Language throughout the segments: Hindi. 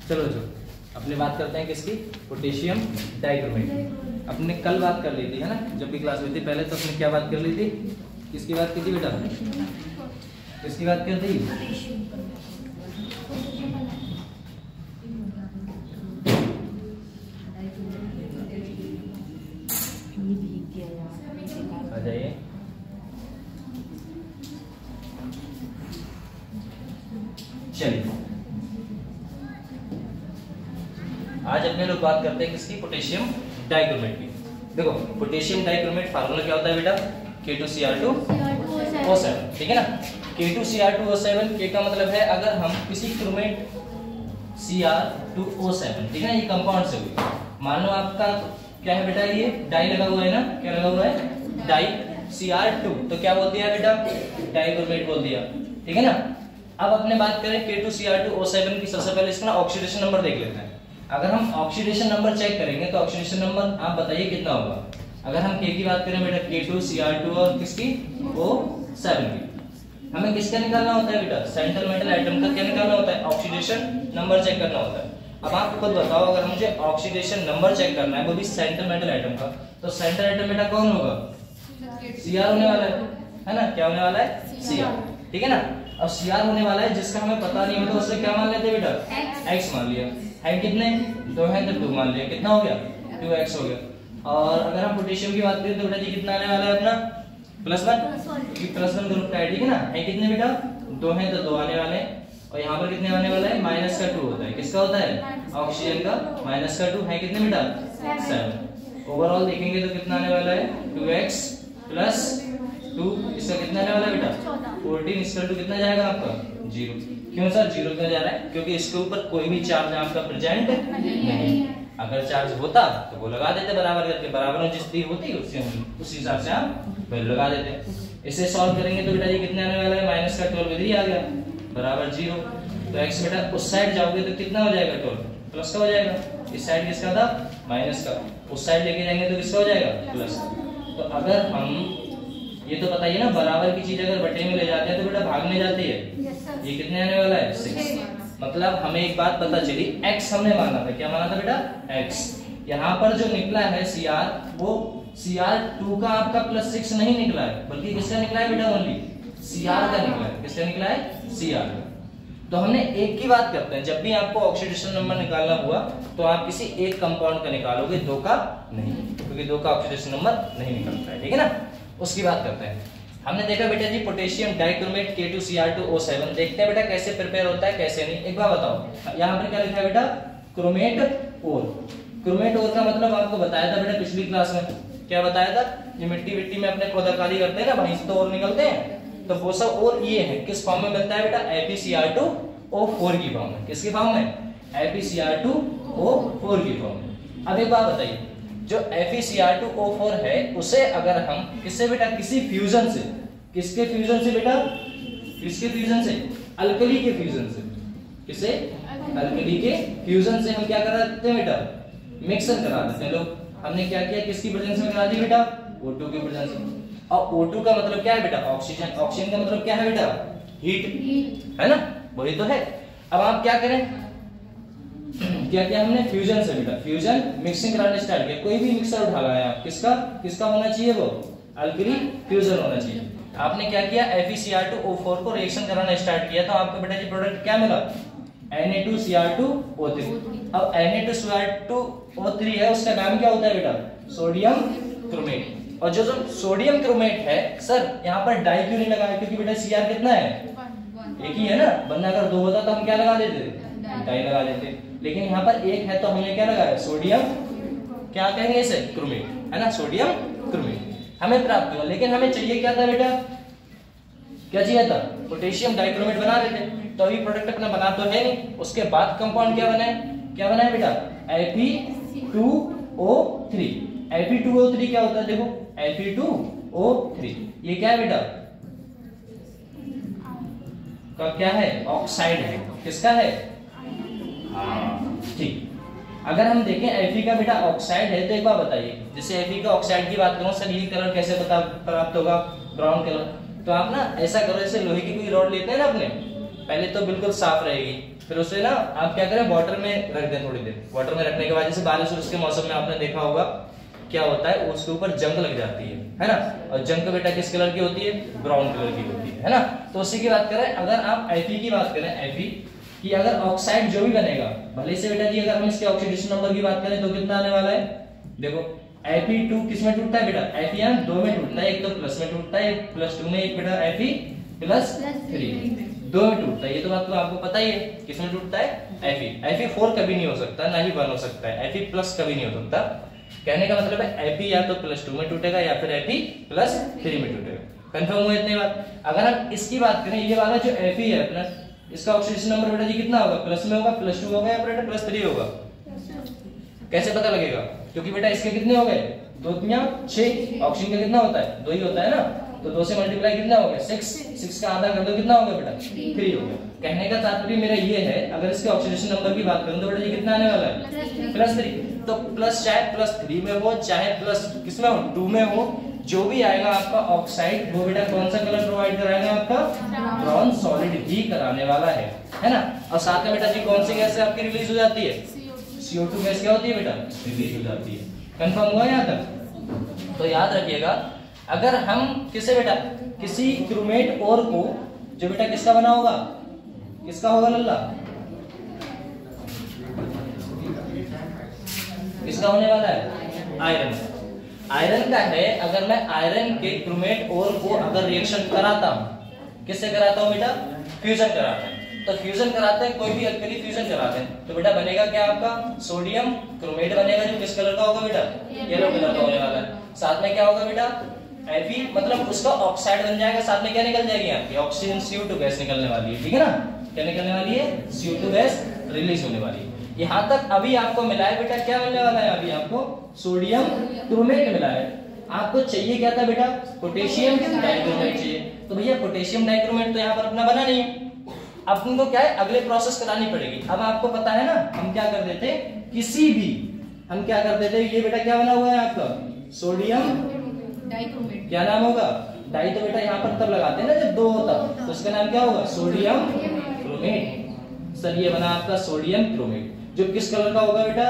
चलो जो अपने बात करते हैं किसकी, पोटेशियम डाइक्रोमेट। अपने कल बात कर ली थी है ना, जब भी क्लास हुई थी पहले, तो अपने क्या बात कर ली थी, किसकी बात की थी बेटा, किसकी बात कर दी, आ जाइए। चलिए आज अपने लोग बात करते हैं किसकी, पोटेशियम डाइक्रोमेट की। देखो पोटेशियम डाइक्रोमेट फार्मूला क्या होता है बेटा, K2Cr2O7, ठीक है ना। K2Cr2O7, K का मतलब है अगर हम किसी क्रोमेट Cr2O7, ठीक है ना, ये कंपाउंड से हुई, मान लो आपका क्या है बेटा, ये डाई लगा हुआ है ना, क्या लगा हुआ है, डाई Cr2, तो क्या बोल दिया बेटा, डाइक्रोमेट बोल दिया, ठीक है ना। अब अपने बात करें K2Cr2O7 की, सबसे पहले इसका ऑक्सीडेशन नंबर देख लेते हैं। अगर हम ऑक्सीडेशन नंबर चेक करेंगे तो ऑक्सीडेशन नंबर आप बताइए कितना होगा। अगर हम K की बात करें बेटा, K2Cr2 और किसकी, O7 की, हमें किसका निकालना होता है बेटा, सेंट्रल मेटल एटम का क्या निकालना होता है, ऑक्सीडेशन नंबर चेक करना होता है। अब आप खुद बताओ, अगर मुझे ऑक्सीडेशन नंबर चेक करना है वो भी सेंट्रल मेटल एटम का, तो सेंट्रल एटम बेटा कौन होगा, Cr होने वाला है ना, क्या होने वाला है, Cr, ठीक है ना। अब Cr होने वाला है, जिसका हमें पता नहीं होता उससे क्या मान लेते बेटा, x मान लिया, है कितने, 2 है तो 2 मान लिया, कितना हो गया, 2x हो गया। और अगर हम पोटेशियम की बात करें तो बेटा जी कितना आने वाला है अपना, +1, क्योंकि +1 ग्रुप का है, ठीक है ना, है कितने बेटा, 2 है तो 2 आने वाले हैं। और यहाँ पर कितने आने वाला है, -2 होता है, किसका होता है, ऑक्सीजन का, -2 है कितने बेटा, 7। ओवरऑल देखेंगे तो कितना आने वाला है, 2x + 2, इसका कितना आने वाला है बेटा, 14, इसका 2 कितना जाएगा आपका, 0। क्यों सर 0 क्यों जा रहा है, क्योंकि इसके ऊपर कोई भी चार्ज आपका प्रेजेंट नहीं। अगर चार्ज होता तो वो लगा देते बराबर करके, बराबर में जितनी होती उस हिसाब से आप वैल्यू लगा देते। इसे सॉल्व करेंगे तो बेटा ये कितने आने वाला है, -12 इधर ही आ गया, बराबर 0। तो x बेटा उस साइड जाओगे तो कितना हो जाएगा, 12 प्लस का हो जाएगा, इस साइड किसका था, माइनस का, उस साइड लेके जाएंगे तो किसका हो जाएगा, प्लस। तो अगर हम ये तो बताइए ना, बराबर की चीज अगर बटे में ले जाते हैं तो बेटा भाग में जाती है, ये कितने आने वाला है, 6। मतलब हमें एक बात पता चली, x हमने माना था, क्या माना था बेटा, x। यहाँ पर जो निकला है Cr, वो Cr2 का आपका +6 नहीं निकला है, बल्कि किसका निकला है बेटा, ओनली Cr का निकला है। किसका निकला है, Cr का। तो हमने एक की बात करते हैं, जब भी आपको ऑक्सीडेशन नंबर निकालना हुआ तो आप किसी एक कंपाउंड का निकालोगे, 2 का नहीं, क्योंकि 2 का ऑक्सीडेशन नंबर नहीं निकलता है, ठीक है ना। उसकी बात करते हैं। हमने देखा बेटा जी पोटेशियम डाइक्रोमेट K2Cr2O7, देखते हैं बेटा कैसे प्रिपेयर होता है कैसे नहीं। एक बार बताओ, यहाँ पर क्या लिखा है बेटा, क्रोमेट ओर। क्रोमेट ओर का मतलब आपको बताया था बेटा पिछली क्लास में, क्या बताया था, ये मिट्टी में अपने खोदाखाली करते हैं ना, वहीं से तो ओर निकलते हैं, तो वो सब ओर ये है, किस फॉर्म में मिलता है बेटा, FeCr2O4 की फॉर्म में। किसकी फॉर्म में, FeCr2O4 की फॉर्म में। अब एक बात बताइए, जो FeCr2O4 है उसे अगर हम किससे बेटा, किसी फ्यूजन से, किसके फ्यूजन से बेटा, किसके फ्यूजन से, अल्कली के फ्यूजन से, किसे, अल्कली के फ्यूजन से हम क्या करा देते हैं बेटा, मिक्सर करा देते हैं लोग। हमने क्या किया, किसकी प्रेजेंस में करा दी बेटा, O2 की प्रेजेंस में। और O2 का मतलब क्या है बेटा, ऑक्सीजन। ऑक्सीजन का मतलब क्या है बेटा, हीट, है ना, वही तो है। अब आप क्या करें, क्या किया हमने, फ्यूजन से बेटा, फ्यूजन मिक्सिंग कराने स्टार्ट किया। कोई भी मिक्सर उठा लाया आप, किसका किसका होना चाहिए, वो अल्कली फ्यूजन होना चाहिए। आपने क्या किया, FeCr2O4 को रिएक्शन कराना स्टार्ट किया, तो आपको बेटा जी प्रोडक्ट क्या मिला, Na2Cr2O3। अब Na2Cr2O3 है, उसका नाम क्या होता है बेटा, सोडियम क्रोमेट। और जो सोडियम क्रोमेट है, सर यहाँ पर डाई क्यों नहीं लगाया, क्योंकि बेटा Cr कितना है, एक ही है ना, वरना अगर 2 होता तो हम क्या लगा देते, डाई लगा देते। लेकिन यहाँ पर एक है तो हमने क्या लगाया, सोडियम, क्या कहेंगे इसे, क्रोमेट, है ना, सोडियम क्रोमेट हमें प्राप्त हुआ। लेकिन हमें चाहिए क्या था बेटा, क्या चाहिए था, पोटेशियम डाइक्रोमेट बना लेते, तो अभी प्रोडक्ट अपना बना तो है नहीं। उसके बाद कंपाउंड क्या बना है, क्या बना है बेटा, Fe2O3। Fe2O3 क्या होता है, देखो Fe2O3 ये क्या है बेटा, का क्या है, ऑक्साइड है, किसका है, ठीक। अगर हम देखें Fe का बेटा ऑक्साइड है, तो एक बात बताइए, जैसे Fe का ऑक्साइड की बात करूं, सर ये कलर कैसे प्राप्त होगा, ब्राउन कलर। तो आप ना ऐसा करो, जैसे लोहे की कोई रॉड लेते हैं ना अपने, पहले तो बिल्कुल साफ रहेगी, फिर उसे ना आप क्या करें वाटर में रख दें थोड़ी देर। वाटर में रखने के बाद जैसे बारिश और उसके मौसम में आपने देखा होगा क्या होता है, उसके ऊपर जंग लग जाती है ना। और जंग बेटा किस कलर की होती है, ब्राउन कलर की होती है ना। तो उसी की बात करें, अगर आप Fe की बात करें, Fe कि अगर ऑक्साइड जो भी बनेगा, भले से बेटा जी अगर हम इसके ऑक्सीडेशन नंबर की बात करें तो कितना आने वाला है, देखो Fe2 किस में टूटता है बेटा, Fe यहाँ दो में टूटता है, एक तो प्लस में टूटता है, एक प्लस 2 में, एक बेटा Fe+3 दो में टूटता है। ये तो बात तो आपको पता ही है, किस में टूटता है, Fe4 कभी नहीं हो सकता, ना ही 1 हो सकता है, Fe+ कभी नहीं हो सकता। कहने का मतलब है Fe या तो +2 में टूटेगा या फिर Fe+3 में टूटेगा। कंफर्म हुआ इतनी बात। अगर हम इसकी बात करें, ये वाला जो Fe है अपना, इसका ऑक्सीडेशन नंबर बेटा जी कितना होगा, प्लस में होगा, +2 होगा या फिर +3 होगा, कैसे पता लगेगा, क्योंकि बेटा इसके कितने हो गए, 2 × 6, ऑक्सीजन का कितना होता है, 2 ही होता है ना, तो 2 से मल्टीप्लाई कितना हो गया, 6 का आधा कर दो कितना हो गया बेटा, 3 हो गया। कहने का तात्पर्य मेरा ये है, अगर इसके ऑक्सीडेशन नंबर की बात करूं तो बेटा जी कितना आने वाला है, +3। तो प्लस चाहे +3 में हो, चाहे प्लस किसमें हो, 2 में हो, जो भी आएगा आपका ऑक्साइड वो बेटा कौन सा कलर प्रोवाइड कराएगा, आपका ब्राउन सॉलिड ही कराने वाला है ना। और साथ में बेटा जी कौन सी गैस आपकी रिलीज हो जाती है, CO2 गैस क्या होती है बेटा, रिलीज हो जाती है। कंफर्म हुआ यहाँ तक। तो याद रखिएगा, अगर हम किसे बेटा, किसी क्रोमेट और को, जो बेटा किसका बना होगा, किसका होगा लल्ला, किसका होने वाला है, आयरन। आयरन का है, अगर मैं आयरन के क्रोमेट और को अगर रिएक्शन कराता हूं, किससे कराता हूं बेटा, फ्यूजन कराता है। तो फ्यूजन कराते हैं, कोई भी अल्कली फ्यूजन कराते हैं, तो बेटा बनेगा क्या आपका, सोडियम क्रोमेट बनेगा, जो किस कलर का होगा बेटा, येलो कलर का होने वाला है। साथ में क्या होगा बेटा, Fe मतलब उसका ऑक्साइड बन जाएगा, साथ में क्या निकल जाएगी आपकी ऑक्सीजन CO2 गैस निकलने वाली है, ठीक है ना। क्या निकलने वाली है, CO2 गैस रिलीज होने वाली है। यहाँ तक अभी आपको मिला है बेटा, क्या मिलने वाला है, अभी आपको सोडियम क्रोमेट मिला है। आपको चाहिए क्या था बेटा, पोटेशियम डाइक्रोमेट चाहिए। तो भैया पोटेशियम डाइक्रोमेट तो यहाँ पर अपना बना नहीं है, अपन को क्या है, अगले प्रोसेस करानी पड़ेगी। अब आपको पता है ना, हम क्या कर देते, किसी भी हम क्या कर देते, ये बेटा क्या बना हुआ है आपका, सोडियम डाइक्रोमेट, क्या नाम होगा, डाई तो बेटा यहाँ पर तब लगाते हैं ना जब 2 होता, तो इसका नाम क्या होगा, सोडियम क्रोमेट। सर ये बना आपका सोडियम क्रोमेट, जो किस कलर का होगा बेटा,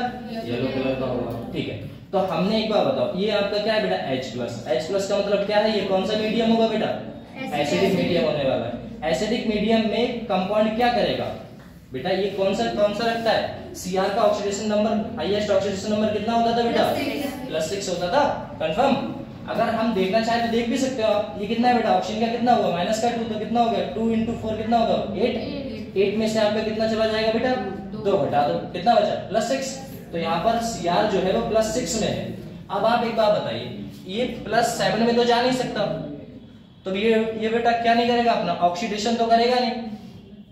येलो कलर का होगा, ठीक है। तो हमने एक बार बताओ, ये आपका क्या है बेटा, H+ का मतलब क्या है, ये कौन सा मीडियम होगा बेटा, एसिडिक मीडियम होने वाला है। एसिडिक मीडियम में कंपाउंड क्या करेगा बेटा, ये कौन सा रखता है, Cr का oxidation number, highest oxidation number कितना होता था बेटा, +6 होता था। कंफर्म। अगर हम देखना चाहे तो देख भी सकते हो आप, ये कितना है बेटा, ऑक्सीजन का कितना हुआ, -2, तो कितना हो गया, 2 × 4 कितना होगा, 8 में से आपका कितना चला जाएगा बेटा, 2 घटा दो, कितना बचा, +6। तो यहाँ पर Cr जो है वो +6 में है। अब आप एक बात बताइए, ये +7 में तो जा नहीं सकता, तो ये बेटा क्या नहीं करेगा, अपना ऑक्सीडेशन तो करेगा नहीं,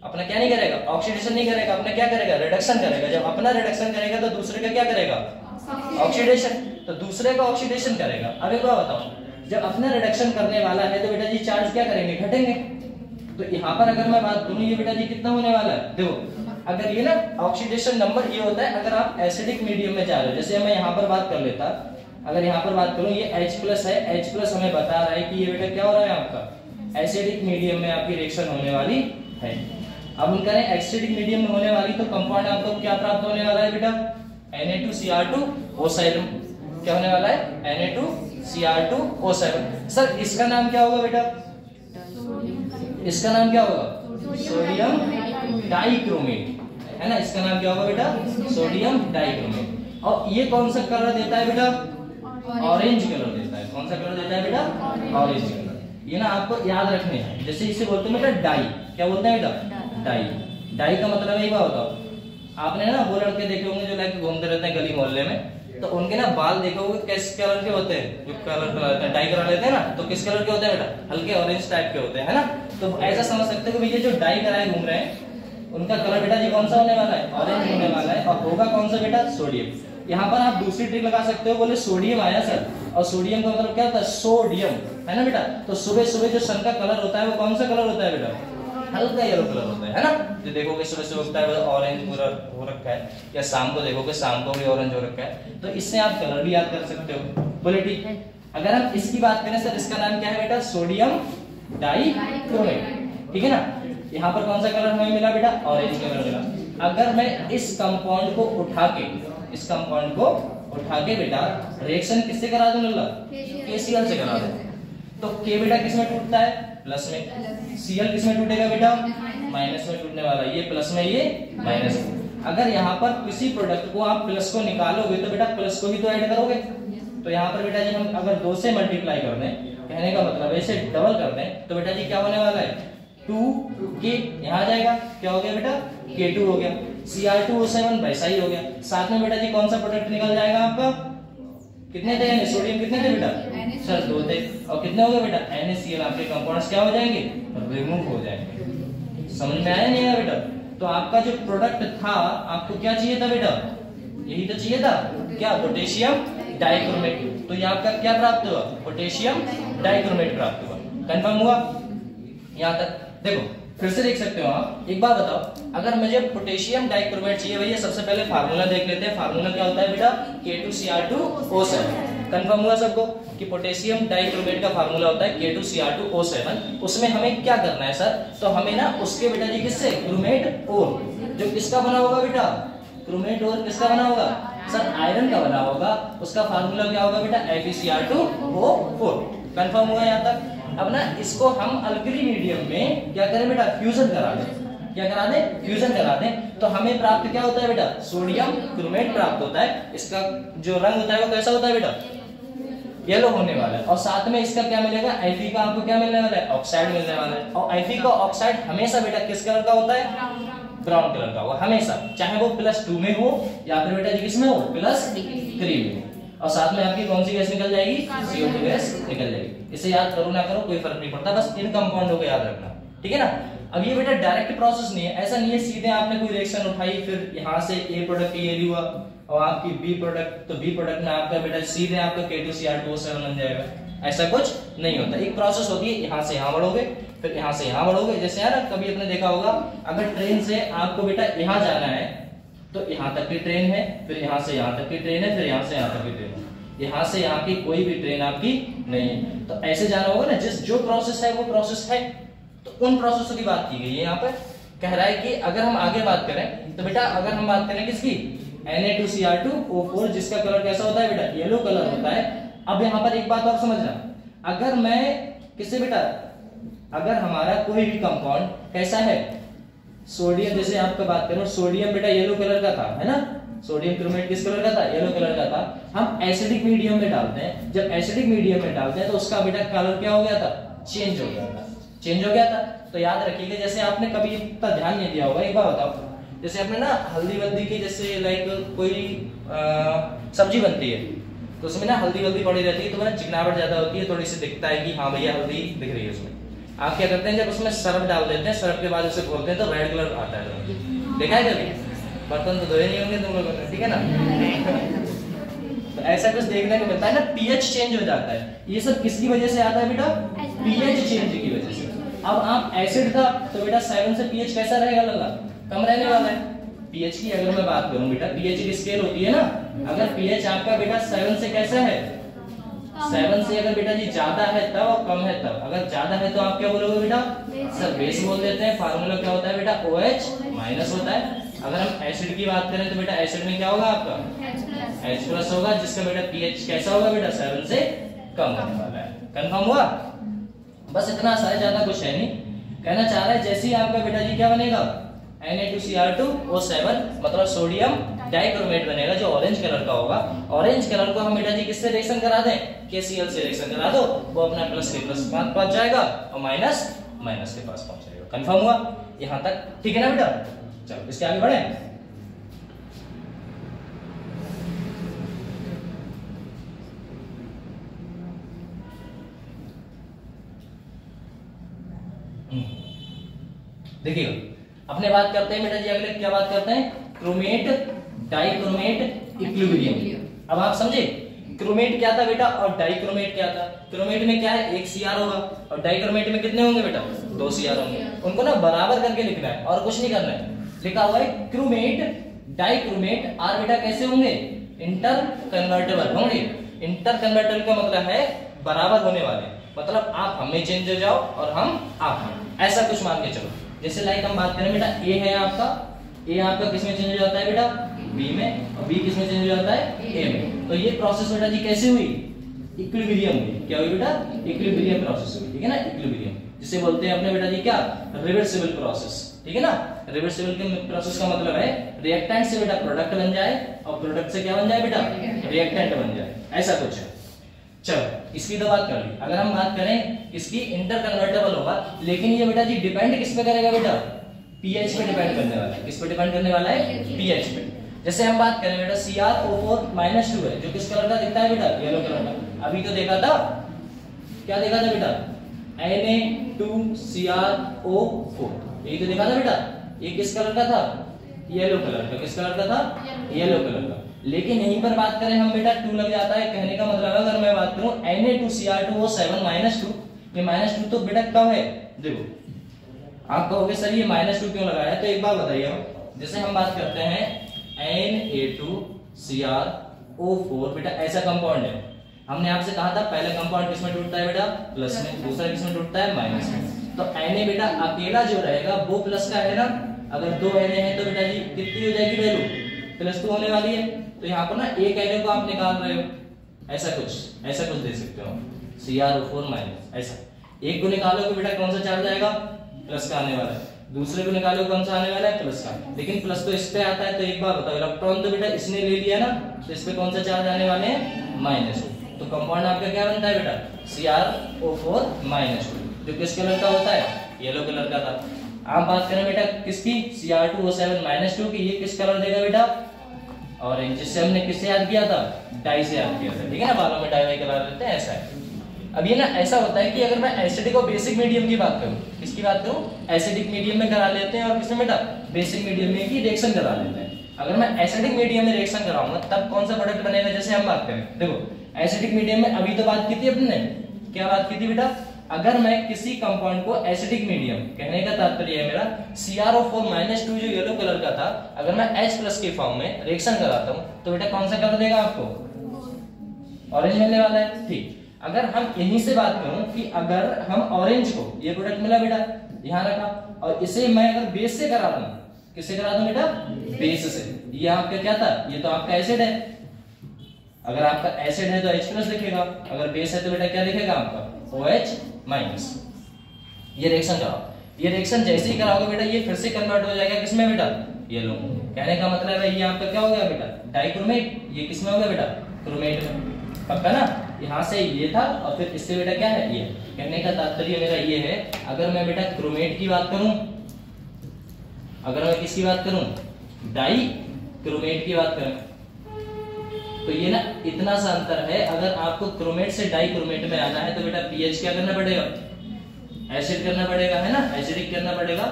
अपना क्या नहीं करेगा, ऑक्सीडेशन नहीं करेगा, अपना क्या करेगा, रिडक्शन करेगा। जब अपना रिडक्शन करेगा तो दूसरे का क्या करेगा, ऑक्सीडेशन, तो दूसरे का ऑक्सीडेशन करेगा। अब एक बात बताओ, जब अपना रिडक्शन करने वाला है तो बेटा जी चार्ज क्या करेंगे, घटेंगे। तो यहाँ पर अगर मैं बात करूं, ये बेटा जी कितना होने वाला है, देखो अगर ये ना ऑक्सीडेशन नंबर ये होता है अगर आप एसिडिक मीडियम में जा रहे हो। जैसे मैं यहाँ पर बात कर लेता, अगर यहाँ पर बात करूं, ये H+ है, H+ हमें बता रहा है कि ये बेटा क्या हो रहा है, आपका एसिडिक मीडियम में आपकी रिएक्शन होने वाली है। अब उनका एसिडिक मीडियम में होने वाली, तो कंपाउंड आपको क्या प्राप्त होने वाला है बेटा, Na2Cr2O7। क्या होने वाला है, Na2Cr2O7। सर इसका नाम क्या होगा बेटा, इसका नाम क्या होगा, सोडियम डाइक्रोमेट, है ना। इसका नाम क्या होगा बेटा, सोडियम डाइक्रोमेट। और ये कौन सा कलर देता है बेटा, ऑरेंज कलर देता है। कौन सा कलर देता है बेटा, ऑरेंज कलर। ये ना आपको याद रखने हैं, जैसे इसे बोलते हैं बेटा डाई, क्या बोलते हैं बेटा, डाई। डाई का मतलब है, क्या होता, आपने ना वो लड़के देखे होंगे जो लाइक घूमते रहते हैं गली मोहल्ले में, तो उनके ना बाल देखोगे किस कलर के होते हैं, जो कलर डाई करा लेते हैं ना, तो किस कलर के होते हैं बेटा, हल्के ऑरेंज टाइप के होते हैं, है ना। तो ऐसा समझ सकते हो कि भैया जो डाई कराए घूम रहे हैं उनका कलर बेटा जी कौन सा होने वाला है, ऑरेंज होने वाला है। और होगा कौन सा बेटा, सोडियम। यहाँ पर आप दूसरी ट्रिक लगा सकते हो, बोले सोडियम आया सर, और सोडियम का मतलब क्या होता है, सोडियम, है ना बेटा। तो सुबह सुबह जो सन का कलर होता है वो कौन सा कलर होता है बेटा, हल्का येलो कलर होता है ना। जो देखोगे सुबह सुबह उगता है ऑरेंज पूरा हो रखा है, या शाम को देखोगे शाम को भी ऑरेंज हो रखा है। तो इससे आप कलर भी याद कर सकते हो। बोले ठीक है। अगर हम इसकी बात करें सर, इसका नाम क्या है बेटा, सोडियम डाइक्रोमेट, ठीक है ना। यहाँ पर कौन सा कलर हमें मिला बेटा, ऑरेंज कलर मिला। अगर मैं इस कंपाउंड को उठा के बेटा रिएक्शन किससे करा दूं लल्ला, KCl से करा दूं, तो K बेटा किसमें टूटता है, प्लस में, Cl किसमें टूटेगा बेटा, माइनस में टूटने वाला, ये प्लस में ये माइनस में। अगर यहाँ पर किसी प्रोडक्ट को आप प्लस को निकालोगे तो बेटा प्लस को ही तो ऐड करोगे, तो यहाँ पर बेटा जी हम अगर 2 से मल्टीप्लाई कर दें, कहने का मतलब ऐसे डबल कर दें, तो बेटा जी क्या होने वाला है, 2K यहाँ जाएगा, क्या हो गया बेटा, K2 हो गया, Cr2O7 वैसा ही हो गया। साथ में बेटा जी कौन सा प्रोडक्ट निकल जाएगा आपका, कितने थे सोडियम, कितने थे बेटा सर 2 थे, और कितने हो गए बेटा NaCl, आपके कंपाउंड्स क्या हो जाएंगे, रिमूव हो जाएंगे। समझ में आया नहीं आया बेटा? तो आपका जो प्रोडक्ट था आपको क्या चाहिए था बेटा, यही तो चाहिए था, क्या, पोटेशियम डाइक्रोमेट। तो ये आपका क्या प्राप्त हुआ, पोटेशियम डाइक्रोमेट प्राप्त हुआ। कंफर्म हुआ यहाँ तक? देखो फिर से देख सकते हो आप। एक बात बताओ, अगर मुझे पोटेशियम डाइक्रोमेट चाहिए भैया, सबसे पहले फार्मूला देख लेते हैं। फार्मूला क्या होता है बेटा, K2Cr2O7। कंफर्म हुआ सबको कि पोटेशियम डाइक्रोमेट का फार्मूला होता है K2Cr2O7। उसमें हमें क्या करना है सर, तो हमें ना उसके बेटा जी किससे, क्रोमेट ओर, जो किसका बना होगा बेटा, क्रोमेट ओर किसका बना होगा सर, आयरन का बना होगा। उसका फार्मूला क्या होगा बेटा, FeCr2O4। कंफर्म हुआ यहाँ तक? अब ना इसको हम अल्कली मीडियम में क्या करें बेटा, फ्यूजन करा दें। क्या करा दें, फ्यूजन करा दें। तो हमें प्राप्त क्या होता है बेटा, सोडियम क्रोमेट प्राप्त होता है। इसका जो रंग होता है वो कैसा होता है बेटा, येलो होने वाला है। और साथ में इसका क्या मिलेगा, Fe का आपको क्या मिलने वाला है, ऑक्साइड मिलने वाला है। और Fe का ऑक्साइड हमेशा बेटा किस कलर का होता है, ब्राउन कलर का होगा हमेशा, चाहे वो +2 में हो या फिर बेटा जी किसमें हो, +3 में। और साथ में आपकी कौन सी गैस निकल जाएगी, CO2 गैस निकल जाएगी। इसे याद करो ना करो कोई फर्क नहीं पड़ता, बस इन कंपाउंडों को याद रखना, ठीक है ना। अब ये बेटा डायरेक्ट प्रोसेस नहीं है, ऐसा नहीं है सीधे आपने कोई रिएक्शन उठाई फिर यहाँ से A प्रोडक्ट ये हुआ और आपकी B प्रोडक्ट, तो B प्रोडक्ट में आपका बेटा सीधे आपका K2Cr2O7 बन जाएगा। ऐसा कुछ नहीं होता, एक प्रोसेस होती है, यहाँ से यहाँ बढ़ोगे फिर यहाँ से यहाँ बढ़ोगे। जैसे यार कभी आपने देखा होगा, अगर ट्रेन से आपको बेटा यहाँ जाना है तो यहाँ तक की ट्रेन है, फिर यहाँ से यहाँ तक की ट्रेन है, फिर यहाँ से यहाँ तक की ट्रेन है, यहाँ से यहाँ की कोई भी ट्रेन आपकी नहीं है। तो ऐसे जाना होगा ना, जिस जो प्रोसेस है वो प्रोसेस है, तो उन प्रोसेसों की बात की गई है। यहाँ पर कह रहा है कि अगर हम आगे बात करें तो बेटा अगर हम बात करें किसकी, Na2Cr2O4, जिसका कलर कैसा होता है बेटा, येलो कलर होता है। अब यहाँ पर एक बात और समझना, अगर मैं किससे बेटा, अगर हमारा कोई भी कंपाउंड कैसा है, सोडियम, जैसे आपका बात करें सोडियम बेटा येलो कलर का था, है ना, सोडियम क्रोमेट किस कलर का था, येलो कलर का था। हम एसिडिक मीडियम में डालते हैं, जब एसिडिक मीडियम में डालते हैं तो उसका बेटा कलर क्या हो गया था, चेंज हो गया था, चेंज हो गया था। तो याद रखिएगा, जैसे आपने कभी इतना ध्यान नहीं दिया होगा, एक बार बताओ, जैसे आपने ना हल्दी वल्दी की, जैसे लाइक कोई सब्जी बनती है तो उसमें ना हल्दी वल्दी पड़ी रहती है, तो ना चिकनावट ज्यादा होती है, थोड़ी सी दिखता है कि हाँ भैया हल्दी दिख रही है उसमें। आप क्या करते हैं, जब उसमें सरफ डाल देते हैं, सरफ के बाद उसे खोलते हैं तो रेड कलर आता है। देखा है कभी? बर्तन तो धोए नहीं होंगे तुम लोगों ने, ठीक है ना। तो ऐसा कुछ देखने को मिलता है ना, पीएच चेंज हो जाता है। ये सब किसकी वजह से आता है बेटा, पीएच चेंज की वजह से। अब आप एसिड था तो बेटा 7 से पीएच कैसा रहेगा लल्ला, कम रहने वाला है। पीएच की अगर मैं बात करूं बेटा, पीएच की स्केल होती है ना, अगर पीएच आपका बेटा 7 से कैसा है, 7 से अगर बेटा जी ज्यादा है तब और कम है तब। अगर ज्यादा है तो आप क्या बोलोगे बेटा, सर बेस बोल देते हैं। फार्मूला क्या होता है बेटा, OH- होता है। अगर हम एसिड की बात करें तो बेटा एसिड में क्या होगा आपका, H+ होगा, जिसका बेटा पीएच कैसा होगा बेटा, 7 से कम होने वाला है। कंफर्म हुआ? बस इतना सा है, ज्यादा कुछ है नहीं। कहना चाह रहा है जैसे ही आपका बेटा जी क्या बनेगा, Na2Cr2O7 मतलब सोडियम डाइक्रोमेट बनेगा, जो ऑरेंज कलर का होगा। ऑरेंज कलर को हम बेटा जी किससे रिएक्शन करा दें, KCl से रिएक्शन करा दो, वो अपना प्लस के प्लस पहुंच जाएगा और माइनस माइनस के पास पहुंच जाएगा। कंफर्म हुआ यहां तक, ठीक है ना बेटा? चलो इसके आगे बढ़े। देखिएगा, अपने बात करते हैं बेटा जी अगले, क्या बात करते हैं, क्रोमेट डाइक्रोमेट इक्विलिब्रियम। अब आप समझे क्रोमेट क्या था बेटा और डाइक्रोमेट क्या था। क्रोमेट में क्या है, एक Cr होगा, और डाइक्रोमेट में कितने होंगे बेटा, 2 Cr होंगे। उनको ना बराबर करके लिखना है और कुछ नहीं करना है। लिखा हुआ है क्रोमेट डाइक्रोमेट, आर बेटा कैसे होंगे, इंटर कन्वर्टेबल होंगे। इंटर कन्वर्टेबल का मतलब है बराबर होने वाले, मतलब आप हमें चेंज हो जाओ और हम आप, ऐसा कुछ मान के चलो। जैसे लाइक हम बात करें बेटा ए है आपका, ए आपका किस में चेंज हो जाता है बेटा, बी में, और बी किस में चेंज हो जाता है, ए में। तो ये प्रोसेस बेटा जी कैसे हुई, इक्विलिब्रियम हुई। क्या हुई बेटा, इक्विलिब्रियम प्रोसेस हुई, ठीक है ना, इक्विलिब्रियम जिसे बोलते हैं अपने बेटा जी क्या, रिवर्सिबल प्रोसेस, ठीक है ना। रिवर्सिबल के प्रोसेस का मतलब है रिएक्टेंट से बेटा प्रोडक्ट बन जाए और प्रोडक्ट से क्या बन जाए बेटा, रिएक्टेंट बन जाए, ऐसा कुछ है। चलो इसकी तो बात कर ली। अगर हम बात करें इसकी इंटर कन्वर्टेबल होगा, लेकिन ये बेटा जी डिपेंड किस पे करेगा बेटा, पीएच पे डिपेंड करने वाला है। किस पे डिपेंड करने वाला है, पीएच पे। जैसे हम बात करें बेटा CrO4-2 है, जो किस कलर का दिखता है बेटा, येलो कलर का। अभी तो देखा था, क्या देखा था बेटा, Na2CrO4, यही तो देखा था बेटा। ये किस कलर का था, येलो कलर का। किस कलर का था, येलो कलर का। लेकिन यहीं पर बात करें हम बेटा 2 लग जाता है, कहने का मतलब अगर मैं बात करूं Na2Cr2O7-2, ये -2 तो बेटा कब है, देखो आप कहोगे सर ये -2 क्यों लगाया, तो एक बात बताइए आप। जैसे हम बात करते हैं Na2Cr O4 बेटा ऐसा कंपाउंड है, हमने आपसे कहा था पहला कंपाउंड किसमें टूटता है बेटा, प्लस में, दूसरा किसमें टूटता है, माइनस में। तो Na बेटा अकेला जो रहेगा वो प्लस का है ना, अगर 2 Na है तो बेटा जी कितनी हो जाएगी वैल्यू, +2 होने वाली है। तो यहाँ पर ना एक Na को आप निकाल रहे हो, ऐसा कुछ दे सकते हो, CrO4- ऐसा। एक को निकालोगे बेटा कौन सा चार्ज आएगा, प्लस का आने वाला है, दूसरे को निकालो कौन सा आने वाला है, प्लस का। लेकिन प्लस तो इस पे आता है, तो एक बार बताओ इलेक्ट्रॉन तो बेटा इसने ले लिया ना, तो इस पे कौन सा चार्ज आने वाले हैं, -2। तो कंपाउंड आपका क्या बनता है बेटा, CrO4-2, जो किस कलर का होता है, येलो कलर का था। आप बात करें बेटा किसकी, Cr2O7-2 की, ये किस कलर देगा बेटा, ऑरेंज, जिससे हमने किससे याद किया था, डाई से याद किया था, ठीक है ना, बालों में डाई वाई करा लेते हैं, ऐसा है। अब ये ना ऐसा होता है कि अगर मैं एसिडिक और बेसिक मीडियम की बात करूं, किसकी बात करूं, एसिडिक मीडियम में करा लेते हैं और किसमें बेटा, बेसिक मीडियम में की रिएक्शन करा लेते हैं। अगर मैं एसिडिक मीडियम में रिएक्शन कराऊंगा तब कौन सा प्रोडक्ट बनेगा, जैसे हम बात करें, देखो एसिडिक मीडियम में अभी तो बात की थी अपने, क्या बात की थी बेटा, अगर मैं किसी कंपाउंड को एसिडिक मीडियम, कहने का तात्पर्य है मेरा CrO4-2 जो येलो कलर का था, अगर मैं H+ के फॉर्म में रिएक्शन कराता हूं तो बेटा कौन सा कलर देगा आपको, ऑरेंज मिलने वाला है, ठीक। अगर हम यहीं से बात करूं कि अगर हम ऑरेंज को, ये प्रोडक्ट मिला बेटा, यहां रखा, और इसे मैं अगर बेस से करा दूं, किससे करा दूं बेटा, बेस से, ये आपका क्या था, ये तो आपका एसिड है, अगर आपका एसिड है तो H+ लिखेगा, अगर बेस है तो बेटा क्या लिखेगा आपका, OH-। ये रिएक्शन कराओ, ये रिएक्शन जैसे ही कराओगे बेटा ये फिर से कन्वर्ट हो जाएगा किसमें बेटा, येलो। कहने का मतलब है ये आपका क्या हो गया बेटा, डाइक्रोमेट, ये किसमें हो गया बेटा, क्रोमेट में, पक्का ना। यहाँ से ये था और फिर इससे बेटा क्या है, ये। कहने का तात्पर्य मेरा ये है, अगर मैं बेटा क्रोमेट की बात करूं, अगर मैं किसकी बात करूं, डाई क्रोमेट की बात करूं, तो ये ना इतना सा अंतर है। अगर आपको क्रोमेट से डाई क्रोमेट में आना है तो बेटा पीएच क्या करना पड़ेगा, एसिड करना पड़ेगा, है ना, एसिडिक करना पड़ेगा।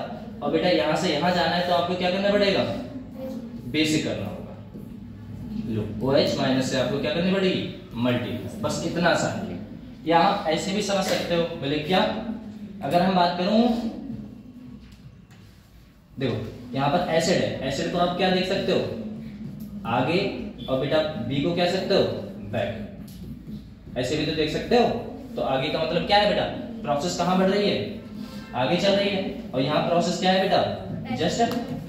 और बेटा यहाँ से यहाँ जाना है तो आपको क्या करना पड़ेगा, बेसिक करना होगा। लो OH- से आपको क्या करनी पड़ेगी, मल्टी, बस इतना आसान है। या आप ऐसे भी समझ सकते हो, बोले क्या, अगर हम बात करूं, देखो यहाँ पर एसिड है, एसिड को आप क्या देख सकते हो, आगे, और बेटा बी को क्या सकते हो, बैक, ऐसे भी तो देख सकते हो। तो आगे का मतलब क्या है बेटा, प्रोसेस कहां बढ़ रही है, आगे चल रही है, और यहाँ प्रोसेस क्या है बेटा, जस्ट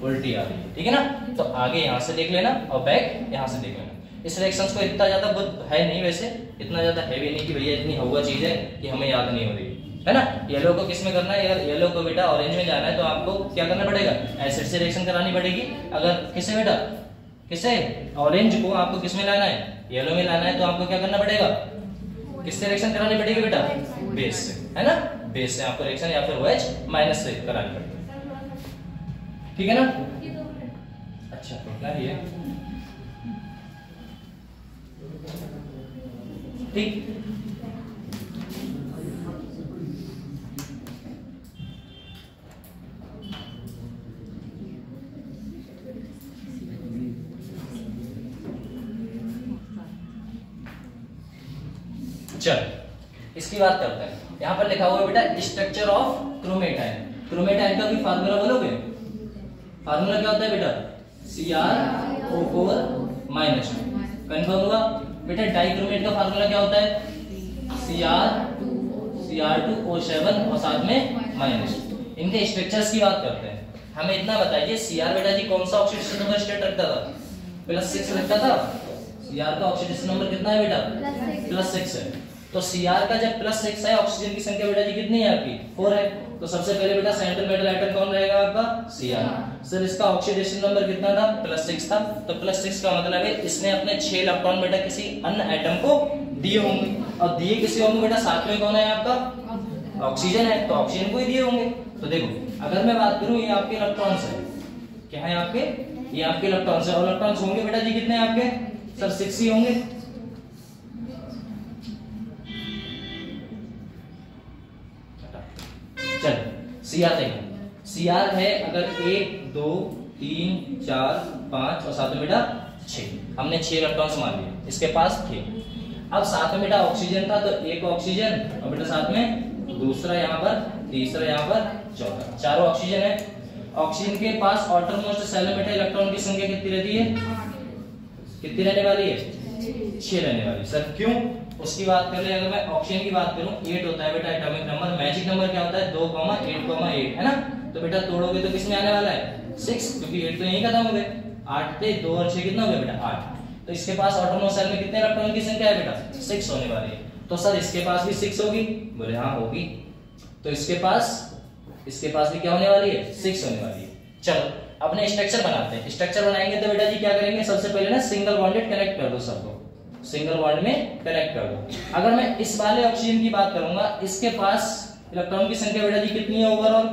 उल्टी आ रही है, ठीक है ना। तो आगे यहाँ से देख लेना और बैक यहाँ से देख लेना। इस रिएक्शंस को इतना ज्यादा है नहीं, वैसे इतना ज्यादा हैवी नहीं कि भैया इतनी हवा चीज है कि हमें याद नहीं हो रही है ना। येलो को किस में करना है, अगर येलो को बेटा ऑरेंज में जाना है तो आपको क्या करना पड़ेगा, एसिड से रिएक्शन करानी पड़ेगी। अगर किसे बेटा, किसे, ऑरेंज को आपको किस में लाना है, येलो में लाना है, तो आपको क्या करना पड़ेगा, किससे रिएक्शन करानी पड़ेगी बेटा, बेस से, है ना, बेस से आपको रिएक्शन या फिर OH- से करानी पड़ेगी, ठीक है ना। अच्छा इतना ही है, ठीक। चल इसकी बात करते हैं। यहाँ पर लिखा हुआ है बेटा स्ट्रक्चर ऑफ क्रोमेटाइन। क्रोमेटाइन का भी फार्मूला बोलोगे, फार्मूला क्या होता है बेटा, CrO4-2। कंफर्म हुआ बेटा। डाइक्रोमेट का फार्मूला क्या होता है, Cr2O7 और साथ में माइनस। इनके स्ट्रक्चर्स की बात करते हैं। हमें इतना बताइए सीआर बेटा जी कौन सा ऑक्सीडेशन नंबर स्टेट रखता था? +6 रखता था। सीआर का ऑक्सीडेशन नंबर कितना है बेटा? +6 है। तो सीआर का जब +6 है, ऑक्सीजन की संख्या बेटा जी कितनी है आपकी? 4 है। तो सबसे पहले बेटा सेंट्रल मेटल एटम कौन रहेगा आपका? सीआर। सर इसका ऑक्सीडेशन नंबर कितना था? +6 था। तो +6 का मतलब है इसने अपने 6 इलेक्ट्रॉन बेटा किसी अन्य एटम को दिए होंगे, और दिए किसी होंगे बेटा, साथ में कौन है आपका? ऑक्सीजन है, तो ऑक्सीजन को ही दिए होंगे। तो देखो अगर मैं बात करूं, ये आपके इलेक्ट्रॉन्स है, क्या है आपके? ये आपके इलेक्ट्रॉन्स है, और इलेक्ट्रॉन्स होंगे बेटा जी कितने आपके? सर 6 ही होंगे। चल सीआर देखो, सीआर है अगर 1 2 3 4 5 और साथ में बेटा 6, हमने 6 इलेक्ट्रॉन्स मान लिए, इसके पास थे। अब साथ में बेटा ऑक्सीजन था, तो एक ऑक्सीजन और बेटा साथ में दूसरा यहाँ पर, तीसरा यहाँ पर, चौथा, चारों ऑक्सीजन है। ऑक्सीजन के पास आउटरमोस्ट सेल में बेटा इलेक्ट्रॉन की संख्या कितनी रहती है? कितनी रहने वाली है? 6 रहने वाली। सर क्यों? उसकी बात कर ले, अगर मैं ऑक्सीजन की बात करूं 8 होता है बेटा एटॉमिक नंबर, मैजिक नंबर क्या होता है? 2,8,8 है ना। तो बेटा तोड़ोगे तो किसमें आने वाला है? 6, क्योंकि 8 तो यहीं खत्म हो गए। 8 थे, 2 और 6 कितना हो गया बेटा? 8। तो इसके पास आउटरमोस्ट सेल में कितने इलेक्ट्रॉन की संख्या है बेटा? 6 होने वाली है। तो सर इसके पास भी 6 होगी? बोले हाँ होगी। तो इसके पास भी क्या होने वाली है? 6 होने वाली है। चलो अपने स्ट्रक्चर बनाते हैं। स्ट्रक्चर बनाएंगे तो बेटा जी क्या करेंगे? सबसे पहले ना सिंगल बॉन्डेड कनेक्ट कर दो सबको, सिंगल बॉन्ड में कनेक्ट कर दो। अगर मैं इस वाले ऑक्सीजन की बात करूंगा, इसके पास इलेक्ट्रॉन की संख्या बेटा जी कितनी है ओवरऑल?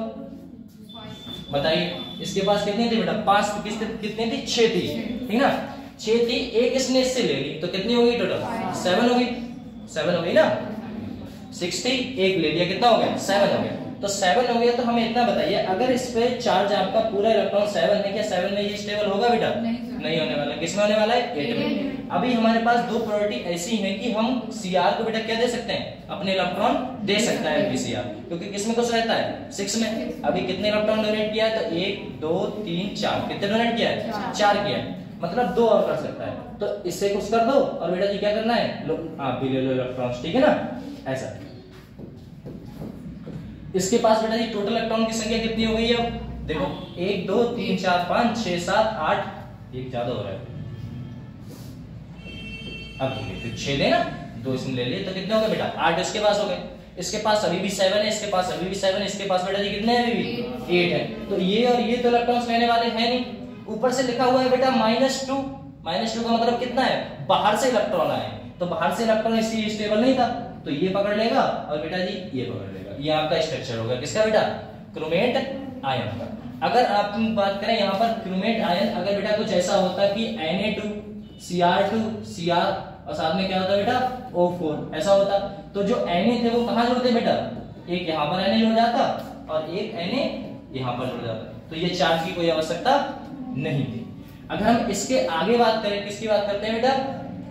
बताइए इसके पास कितनी थी बेटा? 5। कितनी थी? 6 थी, ठीक ना। 6 थी, एक इसने इससे ले ली, तो कितनी होगी टोटल? 7 होगी। 7 हो गई ना। 6 थी, एक ले लिया, कितना हो गया? 7 हो गया। तो 7 हो गया। तो हमें इतना बताइए, अगर इस पे चार्ज आपका पूरा इलेक्ट्रॉन 7 है, क्या 7 में ये स्टेबल होगा बेटा? नहीं होने वाला। किसमें होने वाला है? 8 में। अभी हमारे पास दो प्रॉपर्टी ऐसी हैं कि हम सीआर को बेटा क्या दे सकते हैं? अपने इलेक्ट्रॉन दे सकता है सीआर, क्योंकि किसमें कुछ रहता है? 6 में। अभी कितने इलेक्ट्रॉन डोनेट किया है? तो 1 2 3 4। कितने डोनेट किया है? 4 किया है, मतलब 2 और कर सकता है। तो इससे कुछ कर दो और बेटा जी क्या करना है? लो आप भी ले लो इलेक्ट्रॉन्स, ठीक है ना। ऐसा इसके पास बेटा जी टोटल इलेक्ट्रॉन की संख्या कितनी हो गई है? देखो 1 2 3 4 5 6 7 8, एक ज्यादा हो रहा है। अब देखिए 6 लेना, 2 इसमें ले लिए, तो कितने हो गए बेटा? 8 इसके पास हो गए। इसके पास अभी भी 7 है, इसके पास अभी भी 7 है, इसके पास बेटा जी कितने हैं? अभी भी 8 है। तो ये और ये तो इलेक्ट्रॉन्स लेने वाले हैं नहीं। ऊपर से लिखा हुआ है बेटा -2। -2 का मतलब कितना है? बाहर से इलेक्ट्रॉन आए, तो बाहर से इलेक्ट्रॉन इसलिए स्टेबल नहीं था, तो ये पकड़ लेगा और बेटा जी ये पकड़ लेगा। ये आपका स्ट्रक्चर होगा किसका बेटा? क्रोमेट आयन का। अगर आप बात करें यहाँ पर क्रोमेट आयन, अगर बेटा कुछ ऐसा होता कि Na2 Cr2 Cr और साथ में क्या होता बेटा? O4 ऐसा होता, तो जो Na थे वो कहाँ जुड़ते बेटा? एक यहाँ पर Na जुड़ जाता और एक Na यहाँ पर जुड़ जाता, तो ये चार्ज की कोई आवश्यकता नहीं थी। अगर हम इसके आगे बात करें, किसकी बात करते हैं बेटा?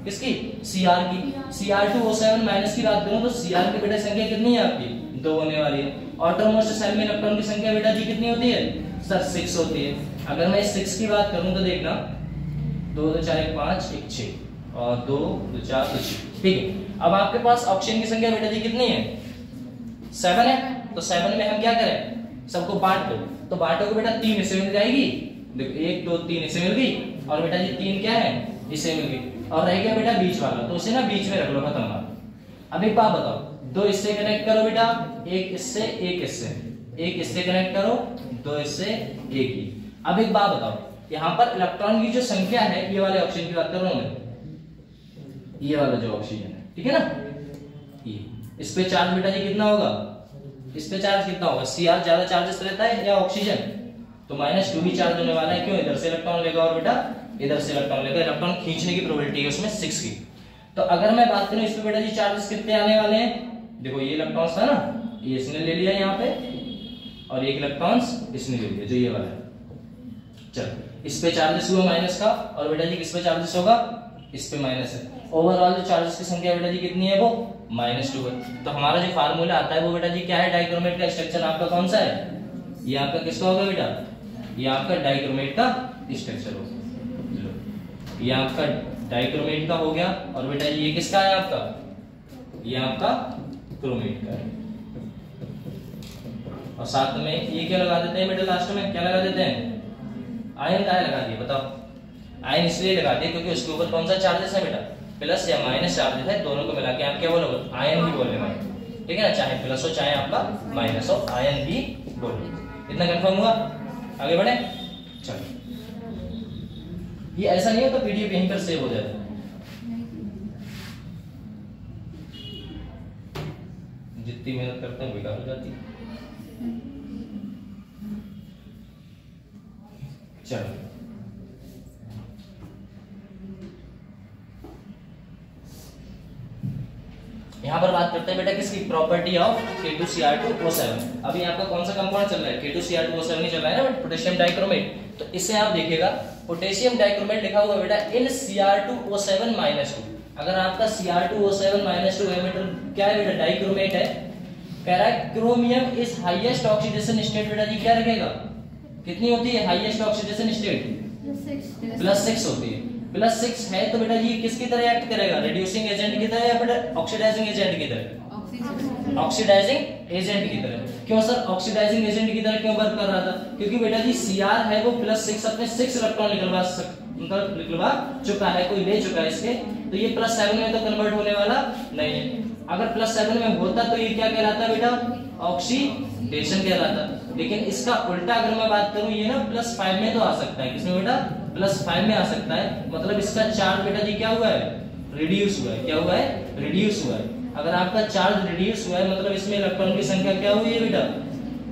किसकी? Cr की। Cr2O7 माइनस की बात करूं तो Cr की बेटा संख्या कितनी है आपकी? 2 होने वाली है। आउटरमोस्ट सेल में इलेक्ट्रॉन की संख्या बेटा जी कितनी होती है? सर 6 होती है। अगर मैं 6 की बात करूं तो देखना 2 2 4 1 5 1 6 और 2 2 4 2 6, ठीक है। अब आपके पास ऑक्सीजन की संख्या बेटा जी कितनी है? 7 है। तो 7 में हम क्या करें? सबको बांट दो, तो बांटोगे बेटा 3 इसे मिल जाएगी। देखो 1 2 3 इसे मिल गई, और बेटा जी 3 क्या है? इसे मिल गई, और रह गया बेटा बीच वाला, तो उसे ना बीच में रख लो, खत्म बात। अब एक बात बताओ, 2 इससे कनेक्ट करो बेटा, एक इससे एक इससे, एक इससे कनेक्ट करो, 2 इससे एक ही। अब एक बात बताओ, यहाँ पर इलेक्ट्रॉन की जो संख्या है, ये वाले ऑक्सीजन की बात कर रहा हूं मैं, ये वाला जो ऑक्सीजन है, ठीक है ना, ये इस पे चार्ज बेटा जी कितना होगा? इस पे चार्ज कितना होगा? Cr ज्यादा चार्जेस रहता है या ऑक्सीजन? तो -2 ही चार्ज होने वाला है। क्यों? इधर से इलेक्ट्रॉन लेगा और बेटा इधर से इलेक्ट्रॉन लेगा, इलेक्ट्रॉन खींचने की प्रोबेबिलिटी है उसमें 6 की। तो अगर मैं बात करूं इस पे बेटा जी चार्जेस कितने आने वाले हैं? देखो ये इलेक्ट्रॉन्स था ना, ये इसने ले लिया यहाँ पे, और एक इलेक्ट्रॉन्स इसने ले लिया जो ये वाला है। चलो इस पे चार्जेस हुआ माइनस का, और बेटा जी किस पे चार्जेस होगा? इस पे माइनस है। ओवरऑल जो चार्जेस की संख्या बेटा जी कितनी है? वो -2 है। तो हमारा जो फार्मूला आता है वो बेटा जी क्या है? डाइक्रोमेट का स्ट्रक्चर आपका कौन सा है? ये आपका किसका होगा बेटा? ये आपका डाइक्रोमेट का स्ट्रक्चर होगा। ये आपका डाइक्रोमेट का हो गया, और बेटा ये किसका है आपका? ये आपका क्रोमेट का है। और साथ में ये क्या लगा देते हैं बेटा, लास्ट में क्या लगा देते हैं, आयन का लगा दिए। बताओ आयन इसलिए लगा दिए क्योंकि उसके ऊपर कौन सा चार्जेस है बेटा, प्लस या माइनस चार्जेस है, दोनों को मिला के आप क्या बोलोगे, आयन भी बोलने वाले, ठीक है ना, चाहे प्लस हो चाहे आपका माइनस हो, आयन भी बोलो। इतना कंफर्म हुआ, आगे बढ़े। चलो ये ऐसा नहीं हो तो पीडीएफ यहीं पर सेव हो जाता है, जितनी मेहनत करते हैं बेकार हो जाती है। चलो यहां पर बात करते हैं बेटा किसकी, प्रॉपर्टी ऑफ K2Cr2O7। अभी आपका कौन सा कंपाउंड चल रहा है, K2Cr2O7 नहीं चल रहा है ना, पोटेशियम डाइक्रोमेट। तो इसे आप देखिएगा पोटेशियम डाइक्रोमेट लिखा हुआ है बेटा इन Cr2O7-2। अगर आपका Cr2O7-2 एमिटर क्या है बेटा, डाइक्रोमेट है, कह रहा है chromium is highest oxidation state बेटा जी क्या रखेगा, कितनी होती है हाईएस्ट ऑक्सीडेशन स्टेट, +6 होती है। +6 है तो बेटा जी किसकी तरह एक्ट करेगा, रिड्यूसिंग एजेंट की तरह या बेटा ऑक्सीडाइजिंग एजेंट की तरह, ऑक्सीडाइजिंग एजेंट की तरह। क्यों सर ऑक्सीडाइजिंग एजेंट की तरह क्यों वर्क कर रहा था, क्योंकि बेटा जी Cr है वो +6 अपने 6 इलेक्ट्रॉन निकलवा चुका है, कोई ले चुका है इसके, तो ये +7 में तो कन्वर्ट होने वाला नहीं है। अगर +7 में होता तो ये क्या कहलाता बेटा, ऑक्सीडेशन कहलाता। लेकिन इसका उल्टा अगर मैं बात करूं, ये ना +5 में तो आ सकता है, किसमें बेटा, +5 में आ सकता है, मतलब इसका चार्ज बेटा जी क्या हुआ है, रिड्यूस हुआ है। क्या हुआ है, रिड्यूस हुआ है। अगर आपका चार्ज रिड्यूस हुआ है मतलब इसमें इलेक्ट्रॉन की संख्या क्या हुई है बेटा,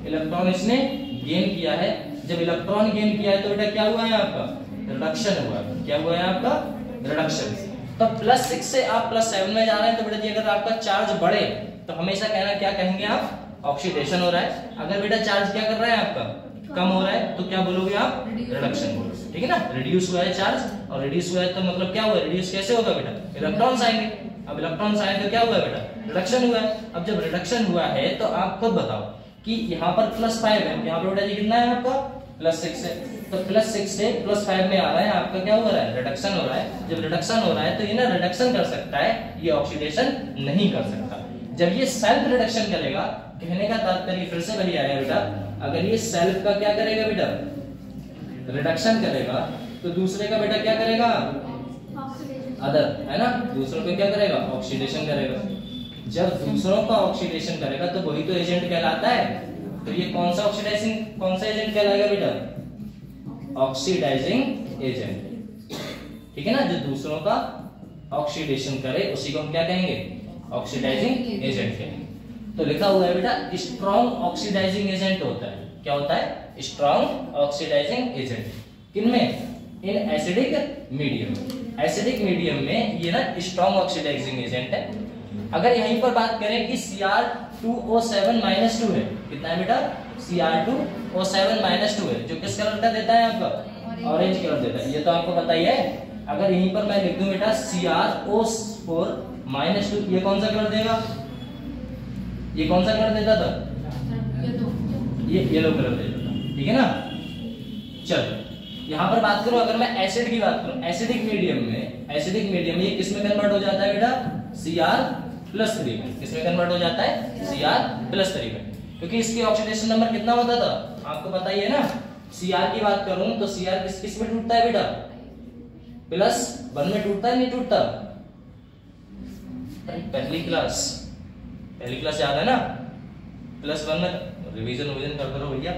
इलेक्ट्रॉन इसने गेन किया है। जब इलेक्ट्रॉन गेन किया है तो बेटा क्या हुआ है, आपका रिडक्शन हुआ है। क्या हुआ है, आपका रिडक्शन। तो +6 से आप +7 में जा रहे हैं तो बेटा जी अगर आपका चार्ज बढ़े तो हमेशा कहना क्या कहेंगे आप, ऑक्सीडेशन हो रहा है। अगर बेटा चार्ज क्या कर रहा है आपका, कम हो रहा है, तो क्या बोलोगे आप, रिडक्शन बोलोगे, ठीक है ना। रिड्यूस हुआ है चार्ज, और रिड्यूस हुआ है तो मतलब क्या हुआ, रिड्यूस कैसे होगा बेटा, इलेक्ट्रॉन्स आएंगे। अब इलेक्ट्रॉन्स आए तो क्या हुआ बेटा, रिडक्शन हुआ है। अब जब रिडक्शन हुआ है तो आप खुद बताओ कि यहाँ पर +5 है, यहाँ पर बेटा जी कितना है आपका, +6 है, तो +6 से +5 में आ रहा है, आपका क्या हो रहा है, रिडक्शन हो रहा है। जब रिडक्शन हो रहा है तो ये ना रिडक्शन कर सकता है, ये ऑक्सीडेशन नहीं कर सकता। जब ये सेल्फ रिडक्शन करेगा, कहने का तात्पर्य फिर से वही आया बेटा, अगर ये सेल्फ का क्या करेगा बेटा, रिडक्शन करेगा, तो दूसरे का बेटा क्या करेगा, अदर, है ना, दूसरों को क्या करेगा, ऑक्सीडेशन करेगा। जब दूसरों का ऑक्सीडेशन करेगा तो वही तो एजेंट कहलाता है। तो ये कौन सा ऑक्सीडाइजिंग, कौन सा एजेंट कहलाएगा बेटा, ऑक्सीडाइजिंग एजेंट, ठीक है ना। जो दूसरों का ऑक्सीडेशन करे उसी को हम क्या कहेंगे, ऑक्सीडाइजिंग एजेंट कहेंगे। तो लिखा हुआ है बेटा स्ट्रॉन्ग ऑक्सीडाइजिंग एजेंट होता है। क्या होता है, स्ट्रॉन्ग ऑक्सीडाइजिंग एजेंट। किनमें, in acidic medium. Acidic medium में ये ना स्ट्रॉन्ग ऑक्सीडाइजिंग एजेंट है। अगर यहीं पर बात करें कि Cr2O7-2 है, कितना है बेटा, Cr2O7-2 है, जो किस कलर का देता है आपका, ऑरेंज कलर देता है, ये तो आपको पता ही है। अगर यहीं पर मैं लिख दूं बेटा Cr2O4-2, ये कौन सा कलर देगा, ये कौन सा कलर देता था, ये येलो कलर देता था, ठीक है ना। चलो यहां पर बात करूं, अगर मैं एसिड की बात करूं, एसिडिक मीडियम में ये किसमें कन्वर्ट हो जाता है बेटा, Cr+3 में। किसमें कन्वर्ट हो जाता है, Cr+3 में, क्योंकि इसकी ऑक्सीडेशन नंबर कितना होता था आपको पता ही है ना। Cr की बात करूं तो Cr किस में टूटता है बेटा, +1 में टूटता है, नहीं टूटता, पहली क्लास याद है ना, +1 में रिवीजन करते रहो भैया।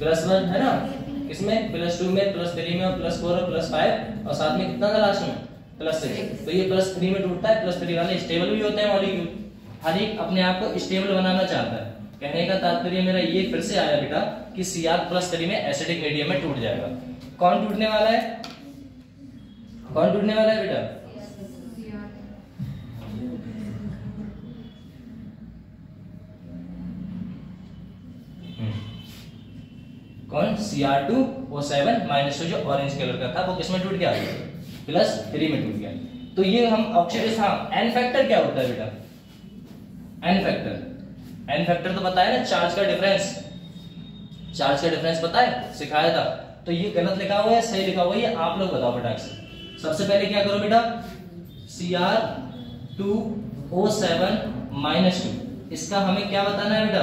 +1 है ना, किसमें, +2 में, +3 में, और +4 और +5, और साथ में कितना था लास्ट में, +6। तो ये +3 में टूटता है। +3 वाले स्टेबल भी होते हैं मॉलिक्यूल, हर एक अपने आप को स्टेबल बनाना चाहता है। कहने का तात्पर्य मेरा ये फिर से आया बेटा कि Cr+3 में एसिडिक मीडियम में टूट जाएगा। कौन टूटने वाला है, कौन टूटने वाला है बेटा, कौन, Cr2O7-2 जो ऑरेंज कलर का था वो किसमें टूट गया, +3 में टूट गया। तो ये हम ऑक्सीडेशन, हाँ एन फैक्टर क्या होता है बेटा, एन फैक्टर तो पता है ना, चार्ज का डिफरेंस पता है, सिखाया था। तो ये गलत लिखा हुआ है, सही लिखा हुआ है, ये आप लोग बताओ बेटा। सबसे पहले क्या करो बेटा, Cr2O7-2, इसका हमें क्या बताना है बेटा,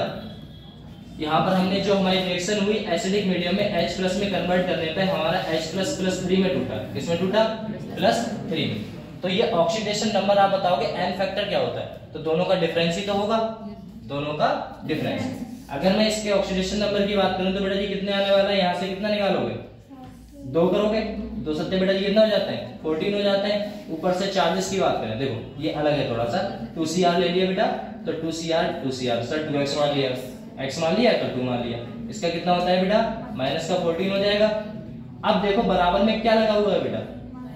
यहाँ पर हमने जो हमारी रिएक्शन हुई एसिडिक मीडियम में H प्लस में कन्वर्ट करने पे हमारा H प्लस प्लस 3 में टूटा। किसमें टूटा? प्लस 3 में। तो ये ऑक्सीडेशन नंबर आप बताओगे n फैक्टर क्या होता है, तो दोनों का डिफरेंस ही तो होगा, दोनों का डिफरेंस। अगर मैं इसके ऑक्सीडेशन नंबर की बात करूं तो बेटा जी कितने आने वाला है, यहाँ से कितना निकालोगे? 2 करोगे, 2 सत्ते बेटा जी कितना हो जाते हैं? 14 हो जाते हैं। ऊपर से चार्जेस की बात करें, देखो ये अलग है थोड़ा सा, 2Cr ले लिया बेटा, तो 2Cr सर 2x मान लिया, x मान लिया तो 2 मान लिया। इसका कितना होता है बेटा? माइनस का 14 हो जाएगा। अब देखो बराबर में क्या लगा हुआ है बेटा?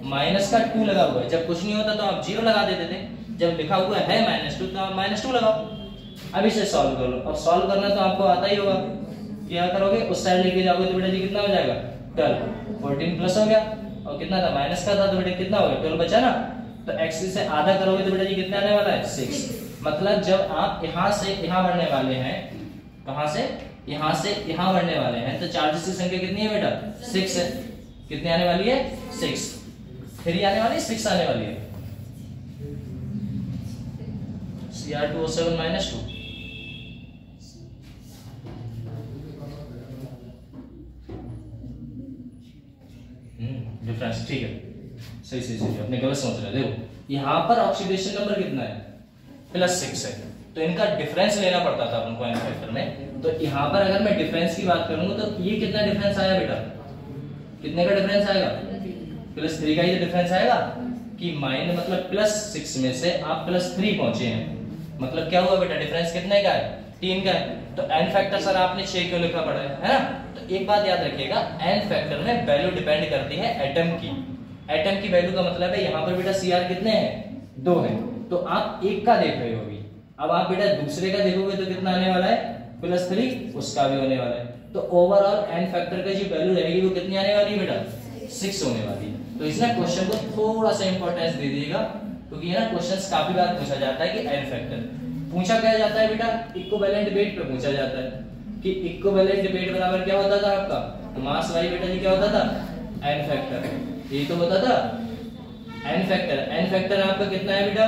माइनस का 2 लगा हुआ है। जब कुछ नहीं होता तो आप 0 लगा देते थे, जब लिखा हुआ है -2 तो आप -2 लगाओ। अब इसे सॉल्व कर लो, और सॉल्व करना तो आपको आता ही होगा। क्या करोगे? उस साइड लेके जाओगे तो बेटा जी कितना हो जाएगा? 12, 14 प्लस हो गया, और कितना था? माइनस का था, तो बेटा कितना हो गया? 12 बचा ना, तो x से आधा करोगे तो बेटा जी कितना आने वाला है? 6। मतलब जब आप यहाँ से यहाँ बढ़ने वाले हैं, कहाँ से? यहाँ से यहाँ बढ़ने वाले हैं, तो चार्जेस की संख्या कितनी है बेटा? 6 है। कितनी आने वाली है? 6। 3 आने वाली है, 6 आने वाली है। Cr2O7 -2, डिफरेंस ठीक है, सही सही सही, अपने गलत समझ रहे। देखो यहाँ पर ऑक्सीडेशन नंबर कितना है? +6 है, तो इनका डिफरेंस लेना पड़ता था अपन को n फैक्टर में। तो यहाँ पर अगर मैं डिफरेंस की बात करूंगा तो ये कितना डिफरेंस आया बेटा? कितने का डिफरेंस आएगा? +3 का ही डिफरेंस आएगा कि माइनस मतलब +6 में से आप +3 पहुंचे हैं। मतलब क्या हुआ बेटा? डिफरेंस कितने का है? 3 का है। तो n फैक्टर सर आपने 6 क्यों लिखा पड़ा है ना? तो एक बात याद रखिएगा, n फैक्टर में वैल्यू डिपेंड करती है एटम की। एटम की वैल्यू का मतलब है यहाँ पर बेटा Cr कितने हैं? 2 है, तो आप एक का देख रहे हो अभी। अब आप बेटा दूसरे का देखोगे तो कितना आने वाला है? +3, उसका भी होने वाला है। तो ओवरऑल n फैक्टर का जो वैल्यू रहेगी वो कितनी आने वाली है बेटा? 6 होने वाली है। तो इसने क्वेश्चन को थोड़ा सा इंपॉर्टेंस दे दीजिएगा, क्योंकि ये ना क्वेश्चंस काफी बार पूछा जाता है कि n फैक्टर पूछा क्या जाता है बेटा? इक्विवेलेंट वेट पे पूछा जाता है कि इक्विवेलेंट वेट बराबर क्या होता था आपका? मास वाई बेटा जी क्या होता था? n फैक्टर, यही तो होता था n फैक्टर। n फैक्टर आपका कितना है बेटा?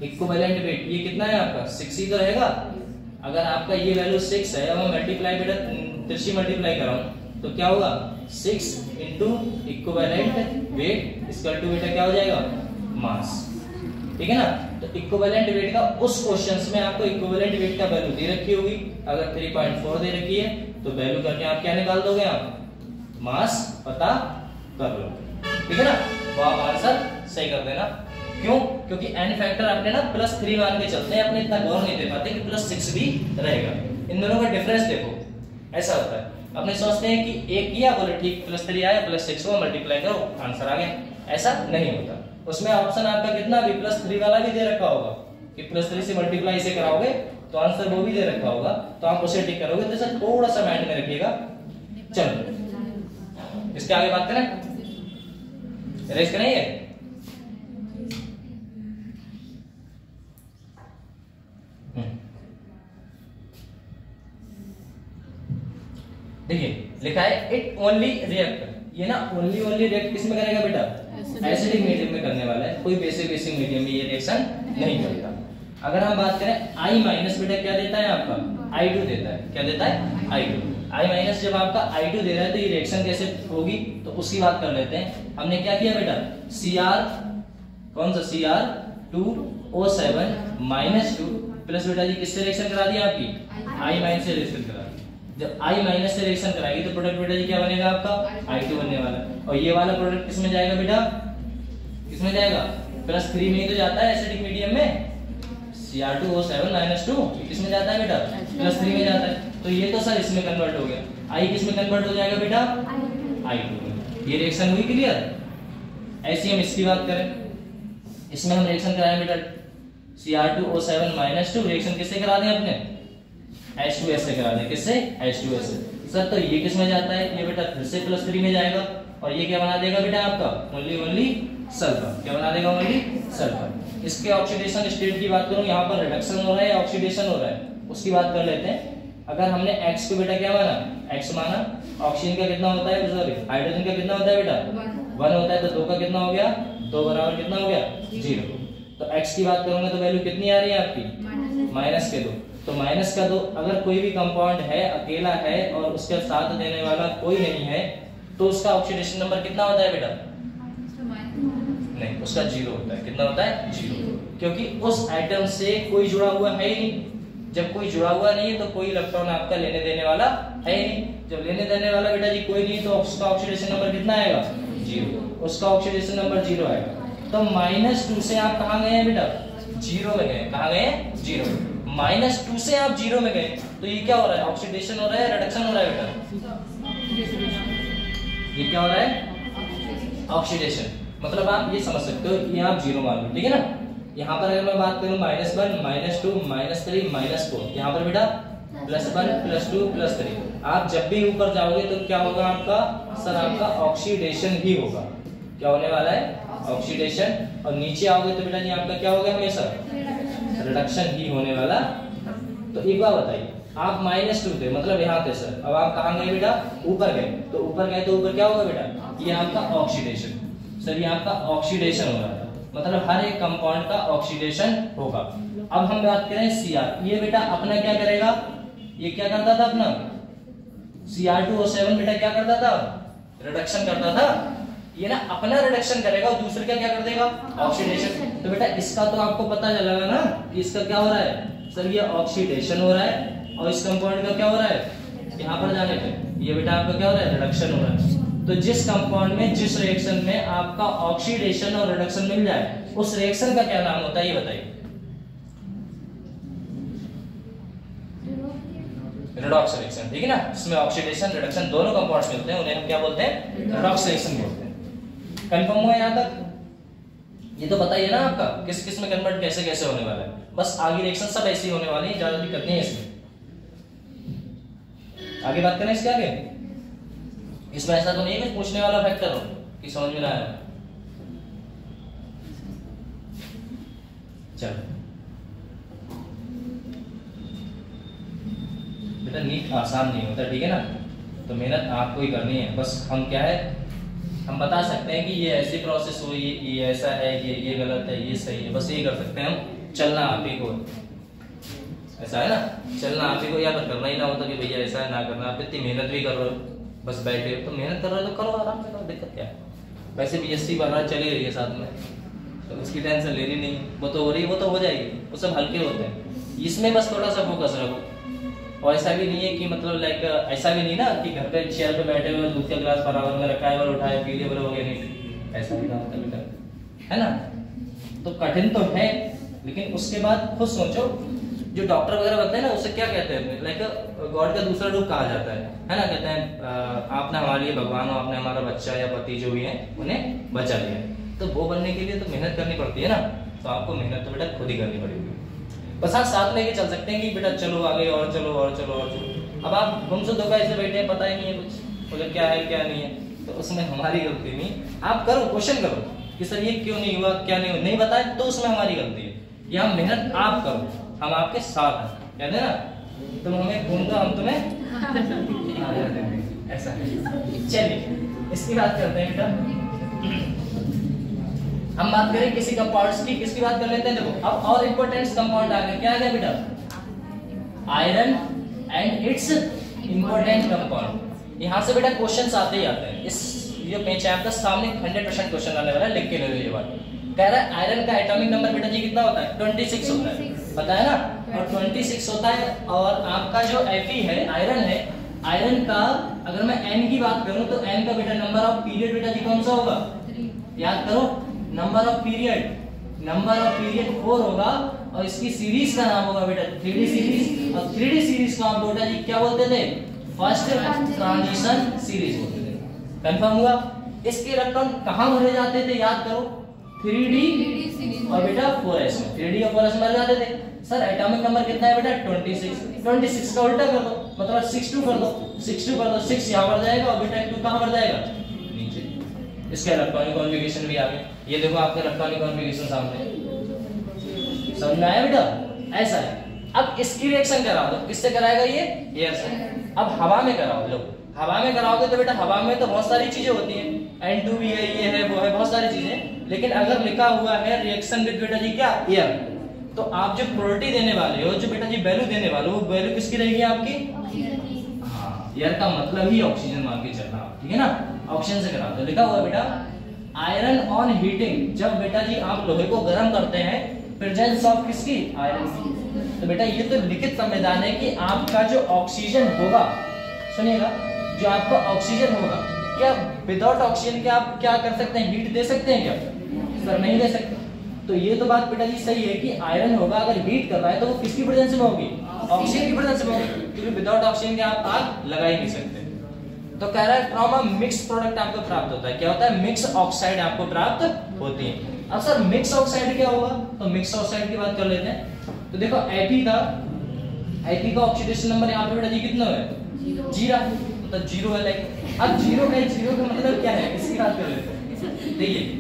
इक्विवेलेंट वेट ये कितना है आपका? 6 ही तो रहेगा। अगर आपका ये वैल्यू 6 है, अब मल्टीप्लाई बेटा तिरछी मल्टीप्लाई कराऊं तो क्या होगा? 6 इंटू इक्विवेलेंट वेट इसका टू बेटा क्या हो जाएगा? मास। ठीक है ना? तो इक्विवेलेंट वेट का उस क्वेश्चंस में आपको इक्विवेलेंट वेट का वैल्यू दे रखी होगी। अगर 3.4 दे रखी है तो वैल्यू करके आप क्या निकाल दोगे? आप मास पता कर लो। ठीक है ना? वो आप आंसर सही कर देना। क्यों? क्योंकि n फैक्टर अपने ना +3 मान के चलते हैं, अपने इतना गौर नहीं दे पाते कि +6 भी रहेगा। इन दोनों का डिफरेंस देखो, ऐसा होता है। अपने सोचते हैं कि एक किया, बोले ठीक +3 आया, +6 को मल्टीप्लाई करो आंसर आ गया। ऐसा नहीं होता। उसमें ऑप्शन आपका कितना भी +3 वाला भी दे रखा होगा कि +3 से मल्टीप्लाई से कराओगे तो आंसर वो भी दे रखा होगा, तो आप उसे टिक करोगे। तो सर थोड़ा सा माइंड में रखिएगा। चलो इसके आगे बात करें, रेस करेंगे। देखिए लिखा है इट ओनली रिएक्ट। ये ना ओनली रिएक्ट किसमें करेगा बेटा? एसिडिक मीडियम में करने वाला है, कोई बेसिक मीडियम में ये रिएक्शन नहीं करेगा। अगर हम बात करें I- बेटा क्या देता है आपका? I2 देता है। क्या देता है? I2। I- जब आपका I2 दे रहा है तो ये रिएक्शन कैसे होगी तो उसकी बात कर लेते हैं। हमने क्या किया बेटा? Cr कौन सा? Cr2O7 -2 प्लस बेटा जी किससे रिएक्शन करा दिया? आपकी I- से रिएक्शन करा दी। जब I- से रिएक्शन कराएगी तो प्रोडक्ट बेटा जी क्या बनेगा? आपका I2 बनने वाला है। और ये वाला प्रोडक्ट किसमें जाएगा बेटा? किसमें जाएगा? +3 में ही तो जाता है एसिडिक मीडियम में। Cr2O7 -2 किसमें जाता है बेटा? +3 में जाता है। तो ये तो सर इसमें कन्वर्ट हो गया। I किसमें कन्वर्ट हो जाएगा बेटा? I2 में। ये रिएक्शन हुई क्लियर? ऐसी हम इसकी बात करें, इसमें हम रिएक्शन कराएं बेटा Cr2O7 -2 रिएक्शन किससे करा दें? अपने H2S से करा दें। किससे? H2S से। सर तो ये किसमें जाता है? ये बेटा फिर से +3 में जाएगा, और ये क्या बना देगा बेटा आपका? Only sulphur. क्या बना देगा? Only sulphur. इसके ऑक्सीडेशन स्टेट की बात करूं, यहाँ पर रिडक्शन हो रहा है या ऑक्सीडेशन हो रहा है, उसकी बात कर लेते हैं। अगर हमने X को बेटा क्या माना? X माना। ऑक्सीजन का कितना होता है? सॉरी हाइड्रोजन का कितना होता है बेटा? 1 होता है। तो 2 का कितना हो गया? 2 बराबर कितना हो गया? 0। तो X की बात करूंगा तो वैल्यू कितनी आ रही है आपकी? -2। तो माइनस का 2, अगर कोई भी कंपाउंड है अकेला है और उसके साथ देने वाला कोई नहीं है तो उसका ऑक्सीडेशन नंबर कितना होता है बेटा? नहीं, उसका 0 होता है। कितना होता है? 0, क्योंकि उस एटम से कोई जुड़ा हुआ है ही नहीं। जब कोई जुड़ा हुआ नहीं है तो कोई इलेक्ट्रॉन आपका लेने देने वाला है ही नहीं। जब लेने देने वाला बेटा जी कोई नहीं तो उसका ऑक्सीडेशन नंबर कितना आएगा? 0। उसका ऑक्सीडेशन नंबर 0 आएगा। तो -2 से आप कहां गए हैं बेटा? 0 में गए। कहां गए? 0। -2 से आप 0 में गए तो ये क्या हो रहा है? ऑक्सीडेशन हो रहा है, रिडक्शन हो रहा है बेटा? ये क्या हो रहा है? ऑक्सीडेशन। मतलब आप ये समझ सकते हो, ये आप 0 मान लो, ठीक है ना। यहाँ पर अगर मैं बात करूं -1, -2, -3, -4, यहाँ पर बेटा +1, +2, +3। आप जब भी ऊपर जाओगे तो क्या होगा आपका? सर आपका ऑक्सीडेशन ही होगा। क्या होने वाला है? ऑक्सीडेशन। और नीचे आओगे तो बेटा जी आपका क्या होगा? हमेशा रिडक्शन ही होने वाला। तो एक बार बताइए, आप -2 थे मतलब यहाँ थे सर, अब आप कहाँ गए बेटा? ऊपर गए। तो ऊपर गए तो ऊपर क्या होगा बेटा? ये आपका ऑक्सीडेशन। सर ये आपका ऑक्सीडेशन हो रहा है, मतलब हर एक कंपाउंड का ऑक्सीडेशन होगा। अब हम बात करें Cr, ये बेटा अपना क्या करेगा? ये क्या करता था अपना? Cr2O7 बेटा क्या करता था? रिडक्शन करता था। ये ना अपना रिडक्शन करेगा और दूसरे का क्या कर देगा? ऑक्सीडेशन। तो बेटा इसका तो आपको पता चलेगा ना कि इसका क्या हो रहा है? सर ये ऑक्सीडेशन हो रहा है और इस कंपाउंड का क्या हो रहा है? यहाँ पर जाने पे ये बेटा आपका क्या हो रहा है? रिडक्शन हो रहा है। तो जिस कंपाउंड में जिस रिएक्शन में आपका ऑक्सीडेशन और रिडक्शन मिल जाए उस रिएक्शन का क्या नाम होता है? ये बताइए। रिडॉक्स रिएक्शन, ठीक है ना। इसमें ऑक्सीडेशन रिडक्शन दोनों कंपाउंड्स मिलते हैं, उन्हें हम क्या बोलते हैं? रिडॉक्स रिएक्शन बोलते हैं। कंफर्म हुआ यहाँ तक? ये तो पता ही है ना आपका किस किस में कन्वर्ट कैसे कैसे होने वाला है। बस आगे रिएक्शन सब ऐसे ही होने वाली है, ज्यादा दिक्कत नहीं है इसमें। आगे बात करें इसके आगे। इसमें ऐसा तो नहीं है कुछ पूछने वाला फैक्टर हो कि समझ में ना आया? चलो बेटा नीट आसान नहीं होता, ठीक है ना। तो मेहनत आपको ही करनी है। बस हम क्या है, हम बता सकते हैं कि ये ऐसी प्रोसेस हुई, ये ऐसा है, ये गलत है, ये सही है, बस ये कर सकते हैं हम। चलना आप ही को, ऐसा है ना, चलना आप ही को। या फिर करना ही ना होता कि भैया ऐसा है, ना करना। आप इतनी मेहनत भी कर रहे हो, बस बैठे हो तो मेहनत कर रहे हो तो करो, आराम से करो, दिक्कत क्या है। वैसे BSc बारह चली रही है साथ में, तो उसकी टेंशन लेनी नहीं। वो तो हो रही है, वो तो हो जाएगी, वो सब हल्के होते हैं। इसमें बस थोड़ा सा फोकस रखो। और ऐसा भी नहीं है कि मतलब लाइक ऐसा भी नहीं ना कि घर पे चेयर पे बैठे हुए दूध का गिलास बराबर में रखा है और उठाया पी लिया बोले हो गया, नहीं, ऐसा भी ना होता बेटा, है ना। तो कठिन तो है, लेकिन उसके बाद खुद सोचो। जो डॉक्टर वगैरह बनते हैं ना, उसे क्या कहते हैं? लाइक गॉड का दूसरा रूप कहा जाता है ना। कहते हैं आपने हमारे लिए भगवान हो, आपने हमारा बच्चा या पति जो भी है उन्हें बचा लिया। तो वो बनने के लिए तो मेहनत करनी पड़ती है ना। तो आपको मेहनत तो बेटा खुद ही करनी पड़ेगी। बस आप साथ लेके चल सकते हैं कि बेटा चलो आगे और चलो और चलो और चलो। अब आप हमसे धोखा ऐसे बैठे हैं, पता ही नहीं है कुछ, बोले क्या है क्या नहीं है, तो उसमें हमारी गलती नहीं। आप करो, क्वेश्चन करो कि सर ये क्यों नहीं हुआ, क्या नहीं हुआ, नहीं बताए तो उसमें हमारी गलती है। या मेहनत आप करो, हम आपके साथ हैं, कहते हैं ना, तुम हमें खून दो हम तुम्हें आजा देंगे, ऐसा है। चलिए इसकी बात करते हैं बेटा। हम बात करें किसी कंपाउंड्स की, किसकी बात कर लेते हैं। देखो अब और इंपॉर्टेंट कंपाउंड आ गया, क्या आ गया बेटा? Iron and it's important compound. यहाँ से बेटा क्वेश्चंस आते ही आते हैं। इस जो पेज है आपका सामने 100% क्वेश्चन आने वाला है, लिख के ले लो ये बात। कह रहा है आयरन का एटॉमिक नंबर बेटा जी कितना होता है? 26 होता है, पता है ना। और 26 होता है। और आपका जो Fe है, आयरन है, आयरन का अगर मैं N की बात करूं तो N का बेटा नंबर ऑफ पीरियड बेटा जी कौन सा होगा? याद करो, नंबर ऑफ पीरियड 4 होगा। और इसकी सीरीज का नाम होगा बेटा 3D सीरीज। और 3D सीरीज को आप बेटा जी क्या बोलते थे? फर्स्ट ट्रांजिशन सीरीज बोलते थे। कंफर्म हुआ? इसके इलेक्ट्रॉन कहां भरे जाते थे? याद करो, 3D और बेटा 4s में। 3D और 4s में भरे जाते थे। सर एटॉमिक नंबर कितना है बेटा? 26। 26 का उल्टा कर दो, मतलब 62 कर दो। 62 कर दो, 6 यहाँ पर जाएगा और बेटा 2 कहां पर जाएगा? नीचे। इसका इलेक्ट्रॉनिक कॉन्फ़िगरेशन भी आ गया। ये देखो आपका इलेक्ट्रॉनिक कॉन्फ़िगरेशन सामने, समझ में आया बेटा? ऐसा है। अब इसकी रिएक्शन करा दो, किससे कराएगा ये? एयर से। अब हवा में कराओ। लो हवा में कराओगे तो बेटा हवा में तो बहुत सारी चीजें होती हैं, N2 भी है, ये है, वो है, बहुत सारी चीजें। लेकिन अगर लिखा हुआ है रिएक्शन विद बेटा जी क्या? एयर, तो आप जो प्रोबेबिलिटी देने वाले हो, जो बेटा जी वैल्यू देने वाले हो, वो वैल्यू किसकी रहेगी आपकी? हाँ, यार का मतलब ही ऑक्सीजन मान के चलना, ठीक है ना। ऑक्सीजन से करा तो लिखा हुआ बेटा आयरन ऑन हीटिंग, जब बेटा जी आप लोहे को गर्म करते हैं, प्रेजेंस ऑफ किसकी? आयरन की। तो बेटा ये तो लिखित संविधान है कि आपका जो ऑक्सीजन होगा, सुनिएगा, जो आपका ऑक्सीजन होगा, क्या विदाउट ऑक्सीजन के आप क्या कर सकते हैं? हीट दे सकते हैं क्या? सर नहीं दे सकते। तो ये तो बात बेटा जी सही है कि आयरन होगा अगर हीट कर रहा है तो वो किसकी प्रेजेंस में होगी? ऑक्सीजन की प्रेजेंस में होगी, क्योंकि विदाउट ऑक्सीजन के आप आग लगा ही नहीं सकते। तो कह रहा है फ्रॉम अ मिक्स प्रोडक्ट आपको प्राप्त होता है। क्या होता है? मिक्स ऑक्साइड आपको प्राप्त होती है। अब सर मिक्स ऑक्साइड क्या होगा? तो मिक्स ऑक्साइड की बात कर लेते हैं। तो देखो Ap का ऑक्सीडेशन नंबर यहाँ पे बेटा जी कितना है? 0, मतलब 0 है। लाइक अब 0 का मतलब क्या है? इसकी बात कर लेते हैं। देखिए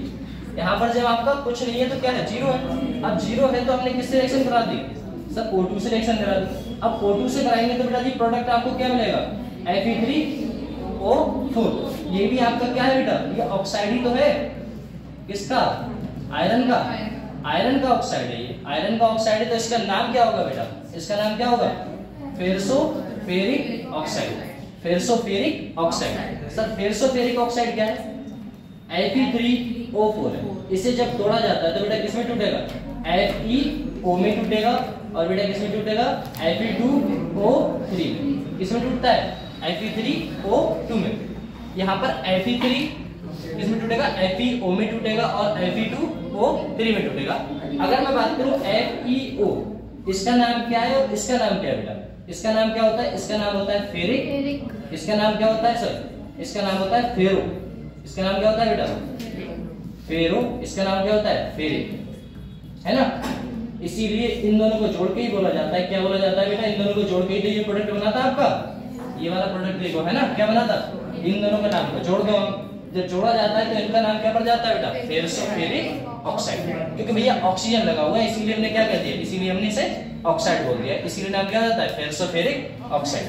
यहाँ पर जब आपका कुछ नहीं है तो क्या है? 0 है। अब 0 है तो हमने किससे रिएक्शन करा दी? सर O2 से रिएक्शन करा दी। अब O2 से कराएंगे तो बेटा जी प्रोडक्ट आपको क्या मिलेगा? Fe3O4। ये भी आपका क्या है बेटा? ये ऑक्साइड ही तो है। किसका? आयरन का। आयरन का ऑक्साइड है ये, आयरन का ऑक्साइड है। तो इसका नाम क्या होगा बेटा? इसका नाम क्या होगा? फेरसोफेरिक ऑक्साइड। फेरसोफेरिक ऑक्साइड। सर फेरसोफेरिक ऑक्साइड क्या है? Fe3O4 है। इसे जब तोड़ा जाता है तो बेटा किसमें टूटेगा? FeO में टूटेगा। और बेटा किसमें टूटेगा? Fe2O3 में। किसमें टूटता है? Fe3O2 में। यहाँ पर Fe3 किसमें टूटेगा? FeO में टूटेगा और Fe2O3 में टूटेगा। अगर मैं बात करूं FeO, इसका नाम क्या है और इसका नाम क्या है बेटा? इसका नाम क्या होता है? इसका नाम होता है फेरिक। इसका नाम क्या होता है सर? इसका नाम होता है फेरो। इसका नाम क्या होता है बेटा? फेरो। इसका नाम क्या होता है? फेरिक, है ना। इसीलिए इन दोनों को जोड़ के ही बोला जाता है। क्या बोला जाता है बेटा? इन दोनों को जोड़ के ही तो ये प्रोडक्ट बना था आपका। ये वाला प्रोडक्ट देखो, है ना, क्या बना था? इन दोनों का नाम को जोड़ दो। जब जोड़ा जाता है तो इनका नाम क्या पड़ जाता है बेटा? फेरसोफेरिक ऑक्साइड। क्योंकि भैया ऑक्सीजन लगा हुआ है इसीलिए हमने क्या कह दिया? इसीलिए हमने इसे ऑक्साइड बोल दिया। इसीलिए नाम क्या होता है? फेरसोफेरिक ऑक्साइड।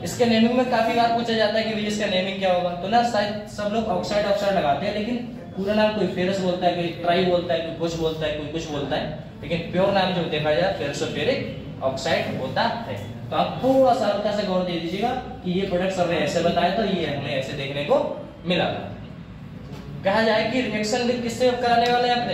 इसके नेमिंग में काफी बार पूछा जाता है कि भैया इसका नेमिंग क्या होगा। तो ना शायद सब लोग ऑक्साइड ऑक्साइड लगाते हैं, लेकिन पूरा नाम कोई फेरस बोलता है, कोई ट्राई बोलता है, कोई कुछ बोलता है, कोई कुछ बोलता है, लेकिन प्योर नाम जो देखा जाए फेरसोफेरिक ऑक्साइड होता है। तो आप थोड़ा सा हल्का सा गौर दे दीजिएगा कि ये प्रोडक्ट सर ने ऐसे बताया तो ये हमें ऐसे देखने को मिला। कहा जाए कि रिएक्शन किससे कराने वाले हैं? अपने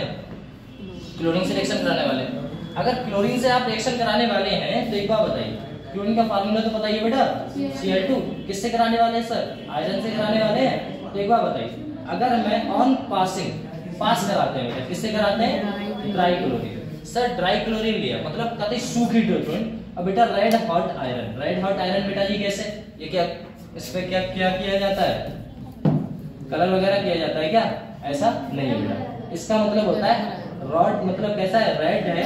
क्लोरीन से रिएक्शन कराने वाले हैं। अगर क्लोरीन से आप रिएक्शन कराने वाले हैं तो एक बात बताइए, क्लोरीन का फार्मूला तो बताइए बेटा, Cl2। किससे कराने वाले हैं सर? आयरन से कराने वाले हैं। तो एक बात बताइए, अगर मैं ऑन पासिंग पास कराते हैं, किससे कराते हैं? Dry chlorine. Sir dry chlorine लिया मतलब कतई सूखी क्लोरीन। अब बेटा red hot iron, red hot iron बेटा जी कैसे? ये क्या इस पे क्या किया जाता है? कलर वगैरह किया जाता है क्या? ऐसा नहीं है बेटा। इसका मतलब होता है रॉड, मतलब कैसा है? रेड है,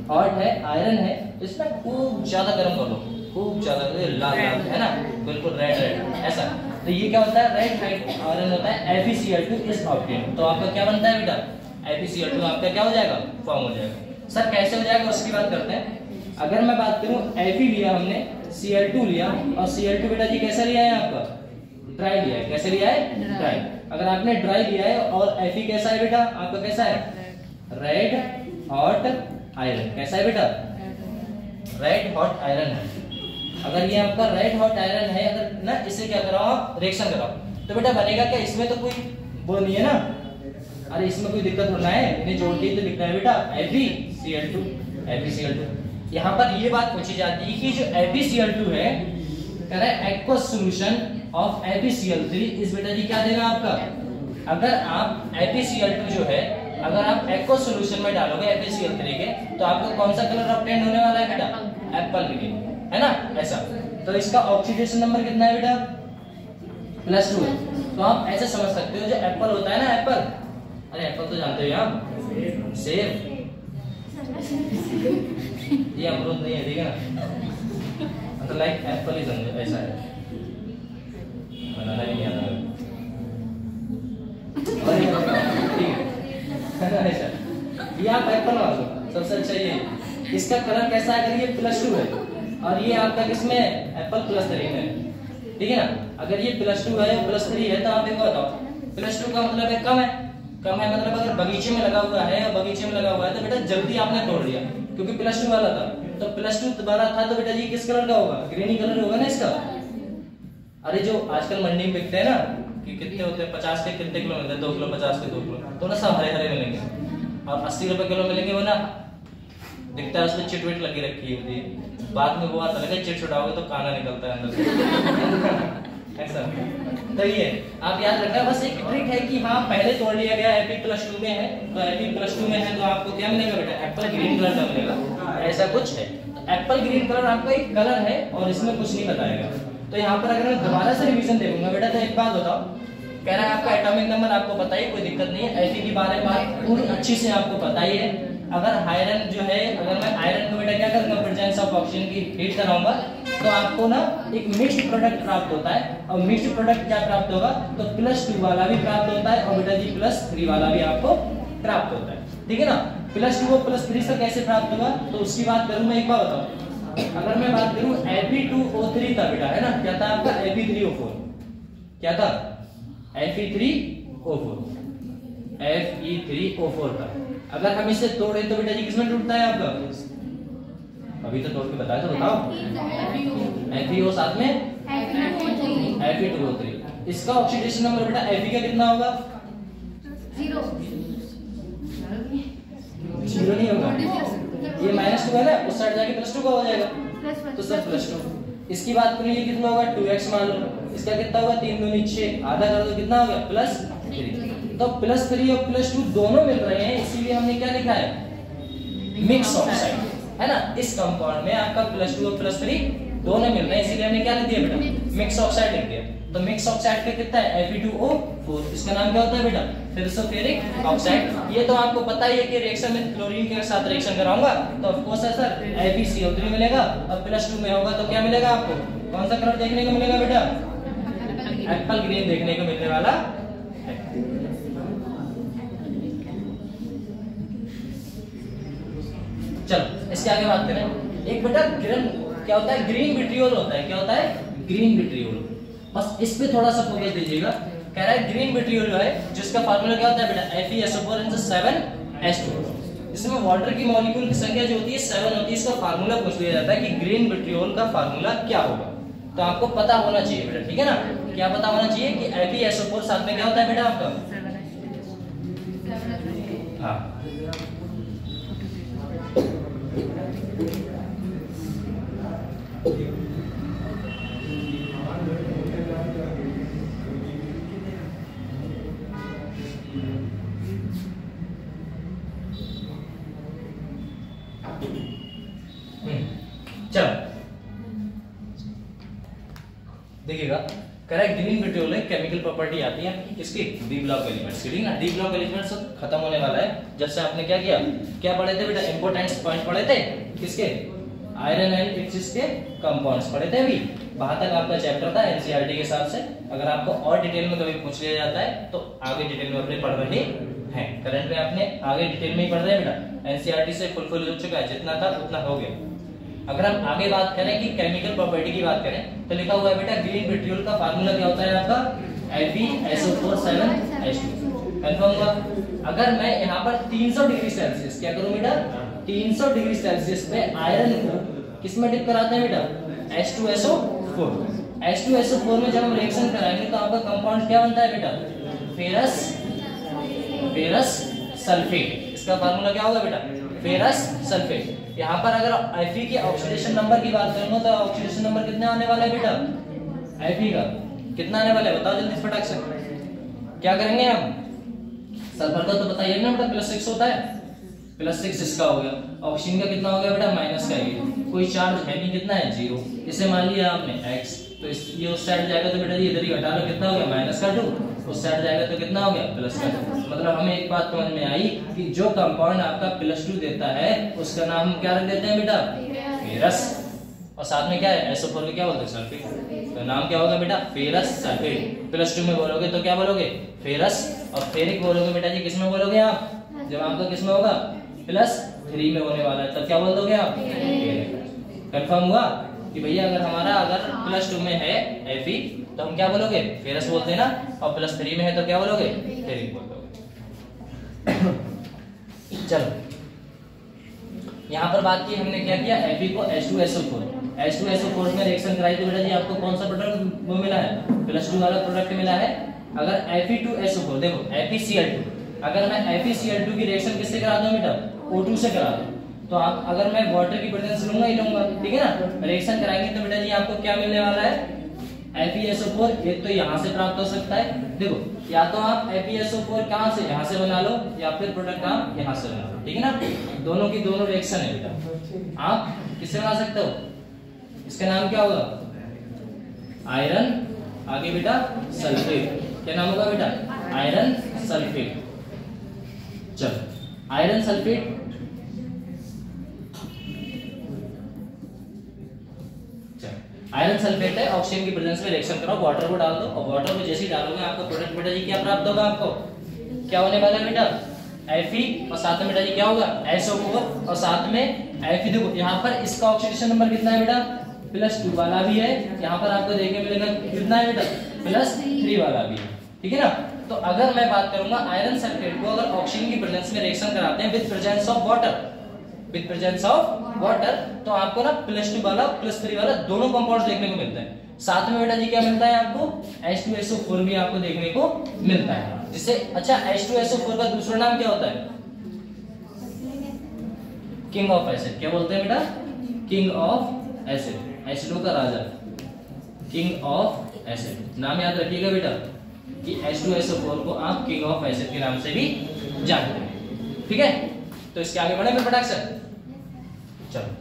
हॉट है, आयरन है, इसमें खूब ज्यादा गर्म कर लो, खूब ज्यादा लाल लाल, है ना, बिल्कुल रेड रेड ऐसा। तो ये क्या होता है? रेड आयरन होता है FeCl2 इज ऑब्टेन। तो आपका क्या बनता है बेटा? FeCl2 आपका क्या हो जाएगा? फॉर्म हो जाएगा। सर कैसे हो जाएगा उसकी बात करते हैं। अगर मैं बात करूं Fe लिया हमने, Cl2 लिया, और Cl2 बेटा जी कैसा लिया है आपका? ड्राई लिया है। कैसे लिया है? ड्राई। अगर आपने ड्राई लिया है और Fe कैसा है बेटा? आपका कैसा है? Red hot iron. कैसा है बेटा? रेड हॉट आयरन है। अगर ये आपका रेड हॉट आयरन है, अगर ना इसे क्या कराओ आप? रिएक्शन कराओ, तो बेटा बनेगा क्या? इसमें तो कोई वो नहीं है ना, अरे इसमें कोई दिक्कत होना है, इन्हें जोड़ के तो लिखना है बेटा FeCl2, FeCl2। यहाँ पर ये बात पूछी जाती है कि जो FeCl2 है, कह रहा है एक्वस सॉल्यूशन ऑफ FeCl3 इस बेटा जी क्या देगा आपका? अगर आप FeCl2 जो है अगर आप एक्वस सॉल्यूशन में डालोगे FeCl3 के, तो आपको कौन सा कलर ऑब्टेन होने वाला है बेटा? एप्पल ग्रीन, है ना, ऐसा। तो इसका ऑक्सीडेशन नंबर कितना है बेटा? +2 है। तो आप ऐसे समझ सकते हो, जो एप्पल होता है ना, एप्पल, अरे एप्पल तो जानते हो आप, सेब, ये अमरूद नहीं है, ठीक है ना, तो लाइक एप्पल ही समझो, ऐसा है, बनाना नहीं आता ऐसा। ये आप एप्पल मान लो, सबसे अच्छा ये। इसका कलर कैसा है? अगर ये +2 है और ये आपका किसमें है? एप्पल +3 है, ठीक है ना। अगर ये +2 है, +3 है, तो आप देखो बताओ, +2 का मतलब है कम है, कम है मतलब अगर बगीचे में लगा हुआ है या बगीचे में लगा हुआ है तो बेटा जल्दी आपने तोड़ लिया क्योंकि +2 वाला था, तो +2 दोबारा था तो बेटा जी किस कलर का होगा, ग्रीन ही कलर होगा ना इसका। अरे जो आजकल मंडी में बिकते हैं ना कि कितने होते हैं 50 के कितने किलो मिलते हैं, 2 किलो 50 के 2 किलो, तो ना सब हरे हरे मिलेंगे और 80 रुपए किलो मिलेंगे, वो ना दिखता है उसमें चिटविट लगी रखी होती है, बाद में वो आता लगे चिट छुड़ाओगे तो काना निकलता है अंदर से ऐसा। तो ये आप याद रखना, बस एक ट्रिक है कि हाँ पहले तोड़ लिया गया, एपी +2 में है तो एपी +2 में है तो आपको क्या मिलेगा बेटा, एप्पल ग्रीन कलर का मिलेगा, ऐसा कुछ है। तो एप्पल ग्रीन कलर आपका एक कलर है और इसमें कुछ नहीं बताएगा। तो यहाँ पर अगर मैं दोबारा से रिवीजन देखूंगा बेटा, तो एक बात बताओ, कह रहा है आपका एटॉमिक नंबर आपको पता ही, कोई दिक्कत नहीं है, Fe की बारे में पूरी अच्छी से आपको पता ही है। अगर आयरन जो है, अगर मैं आयरन को बेटा क्या करूंगा, प्रेजेंस ऑफ ऑक्सीजन की हीट कराऊंगा तो आपको ना एक मिक्स्ड प्रोडक्ट प्राप्त होता है, और मिक्स्ड प्रोडक्ट क्या प्राप्त होगा, तो +2 वाला भी प्राप्त होता है और बेटा जी +3 वाला भी आपको प्राप्त होता है, ठीक है ना। +2 और +3 से कैसे प्राप्त होगा, तो उसकी बात करूं मैं, एक बार बताओ, अगर मैं बात करूं Fe2O3 था बेटा, है ना, क्या था आपका Fe3O4, क्या था Fe3O4, Fe3O4 था। अगर हम इसे तोड़े तो बेटा जी किसमें टूटता है आपका, अभी तो तोड़ के बताया, तो बताओ। FeO साथ में Fe2O3, इसका ऑक्सीडेशन नंबर बेटा Fe का कितना होगा, 0 नहीं होगा, ये -2 है ना, उस साइड जाके +2 का हो जाएगा, तो सर +2। इसकी बात करें, ये कितना होगा 2x मान लो, इसका कितना होगा 3 दूनी 6, आधा कर दो कितना हो गया +3। तो +3 और +2 दोनों मिल रहे हैं, इसीलिए हमने क्या लिखा है, मिक्स ऑक्साइड, है ना। इस कंपाउंड में आपका +2 और +3 दोनों मिल रहे हैं, इसीलिए हमने क्या लिख दिया बेटा, मिक्स ऑक्साइड लिख दिया। तो मिक्स ऑक्साइड का कितना है Fe2O4, इसका नाम क्या होता है बेटा, फेरिक ऑक्साइड। ये तो आपको पता ही है कि रिएक्शन में क्लोरीन के साथ रिएक्शन कराऊंगा तो ऑफ कोर्स है सर FeCO3 मिलेगा, और +2 में होगा तो क्या मिलेगा आपको, कौन सा कलर देखने को मिलेगा बेटा, एप्पल ग्रीन देखने को मिलने वाला है। चलो इसके आगे बात करें, एक बेटा क्या होता है, ग्रीन विट्रियोल होता है, क्या होता है, ग्रीन विट्रियोल, बस इस पे थोड़ा सा फोकस दीजिएगा। कह रहा है ग्रीन विट्रियोल जो है, जिसका फार्मूला क्या होता है बेटा, FeSO4 इसमें वाटर की मॉलिक्यूल की संख्या जो होती है 7 होती है, इसका फार्मूला पूछ लिया जाता है कि ग्रीन विट्रियोल का फार्मूला क्या होगा, तो आपको पता होना चाहिए बेटा, ठीक है ना। क्या पता होना चाहिए कि FeSO4 साथ में क्या होता है बेटा आपका, हाँ चलो देखिएगा, कह रहा है ग्रीन विट्रियोल में केमिकल प्रॉपर्टी आती है इसकी डी ब्लॉक एलिमेंट्स की, ठीक है ना। डी ब्लॉक एलिमेंट्स खत्म होने वाला है, जब से आपने क्या किया, क्या पढ़े थे बेटा, इंपॉर्टेंट पॉइंट पढ़े थे किसके, आयरन एंड इट्स के कंपाउंड्स पढ़े थे। अभी वहां तक आपका चैप्टर था एनसीईआरटी के हिसाब से। अगर आपको और डिटेल में कभी पूछ लिया जाता है तो आगे डिटेल में अपने पढ़ रहे हैं, करंट में आपने आगे डिटेल में ही पढ़ रहे हैं बेटा, एनसीईआरटी से फुलफिल हो चुका है, जितना था उतना हो गया। अगर हम आगे बात करें कि केमिकल प्रॉपर्टी की बात करें तो लिखा हुआ है बेटा ग्रीन विट्रियोल का फार्मूला क्या होता है आपका, FeSO4 कंफर्म हुआ। अगर मैं यहाँ पर 300 डिग्री सेल्सियस क्या करूं बेटा, 300 डिग्री सेल्सियस पे आयरन को किस में डिप कराते हैं बेटा, H2SO4। H2SO4 में जब हम रिएक्शन कराएंगे तो आपका कंपाउंड क्या बनता है बेटा, फेरस सल्फेट। इसका फार्मूला क्या होगा बेटा, फेरस सल्फेट। यहाँ पर अगर Fe के ऑक्सीडेशन नंबर की बात करूंगा तो ऑक्सीडेशन नंबर कितना आने वाला है बेटा, Fe का कितना आने वाला है बताओ जल्दी फटाक से। क्या करेंगे हम, सल्फर का तो बताइए ना बेटा +6 होता है, +6 इसका हो गया, ऑक्सीजन का कितना हो गया बेटा माइनस का, ये कोई चार्ज है नहीं, कितना है 0, इसे मान लिया आपने x, तो ये उस साइड जाएगा तो बेटा ये इधर ही घटा लो, कितना हो गया -2, उस साइड जाएगा तो कितना हो गया +2। मतलब हमें एक बात समझ में आई कि जो कंपाउंड आपका +2 देता है उसका नाम क्या रख देते हैं बेटा, फेरस, और साथ में क्या है SO4 को क्या बोलते हैं, सल्फेट। तो नाम क्या होगा बेटा, फेरस सल्फेट। +2 में बोलोगे तो क्या बोलोगे, फेरस, और फेरिक बोलोगे बेटा जी किस में बोलोगे आप, जब आपका किस में होगा +3 में होने वाला है तब क्या बोल दोगे आप, कंफर्म हुआ कि भैया अगर हमारा अगर +2 में है Fe तो हम क्या बोलोगे, फेरस बोलते हैं ना, और +3 में है तो क्या बोलोगे, फेरिक बोल दोगे। चलो यहाँ पर बात की हमने, क्या किया, Fe को H2SO4 H2SO4 में रिएक्शन कराई तो बेटा जी आपको कौन सा प्रोडक्ट वो मिला है, +2 वाला प्रोडक्ट मिला है। अगर Fe2SO4 देखो FeCl2, अगर मैं FeCl2 की रिएक्शन किससे कराता हूँ बेटा, O2 से कराता हूँ, तो आप अगर मैं वाटर की प्रेजेंस लूंगा ही लूंगा, ठीक है ना। रिएक्शन कराएंगे तो बेटा जी आपको क्या मिलने वाला है, FeSO4, एक तो यहाँ से प्राप्त हो सकता है, देखो या तो आप FeSO4 कहाँ से, यहाँ से बना लो, या फिर प्रोडक्ट आप यहाँ से बना लो, ठीक है ना। दोनों की दोनों रिएक्शन है बेटा, आप किससे बना सकते हो, इसका नाम क्या होगा, आयरन, आगे बेटा सल्फेट, क्या नाम होगा बेटा, आयरन सल्फेट। चलो आयरन सल्फेट, आयरन सल्फेट है, ऑक्सीजन की प्रेजेंस में रिएक्शन करो, वाटर को डाल दो, और वाटर को जैसे ही डालोगे आपका प्रोडक्ट बेटा जी क्या प्राप्त होगा, आपको क्या होने वाला है बेटा, Fe, और साथ में बेटा जी क्या होगा SO4, और साथ में Fe। देखो यहाँ पर इसका ऑक्सीडेशन नंबर कितना है बेटा, +2 वाला भी है, यहाँ पर आपको देखने मिलेगा कितना है बेटा, +3 वाला भी है, ठीक है ना। तो अगर मैं बात करूंगा आयरन सल्फेट को अगर ऑक्सीजन की प्रेजेंस में रिएक्शन कराते हैं with presence of water, with presence of water, तो आपको ना +2 वाला +3 वाला दोनों कंपाउंड्स देखने को मिलता है। साथ में बेटा जी क्या मिलता है आपको, H2SO4 भी आपको देखने को मिलता है, जिससे अच्छा H2SO4 का दूसरा नाम क्या होता है, किंग ऑफ एसिड, क्या बोलते हैं बेटा, किंग ऑफ एसिड, एसिडों का राजा, किंग ऑफ एसिड। नाम याद रखिएगा बेटा कि H2SO4 को आप किंग ऑफ एसिड के नाम से भी जानते हैं, ठीक है। तो इसके आगे बढ़े फटाक से, चलो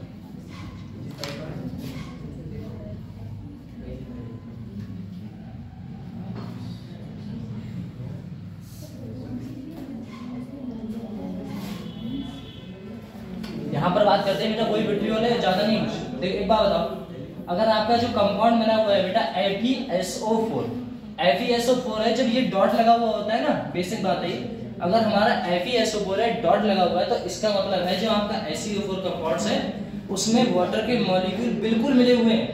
यहाँ पर बात करते हैं बेटा, कोई विट्रियोल है, ज्यादा नहीं कुछ। देखो एक बात बताओ, अगर आपका जो कंपाउंड बना हुआ है बेटा FeSO4, FeSO4 है, जब ये डॉट लगा हुआ होता है ना, बेसिक बात है, अगर हमारा FeSO4 है डॉट लगा हुआ है, तो इसका मतलब है जो आपका HCO4 कंपाउंड्स है उसमें वाटर के मॉलिक्यूल बिल्कुल मिले हुए हैं।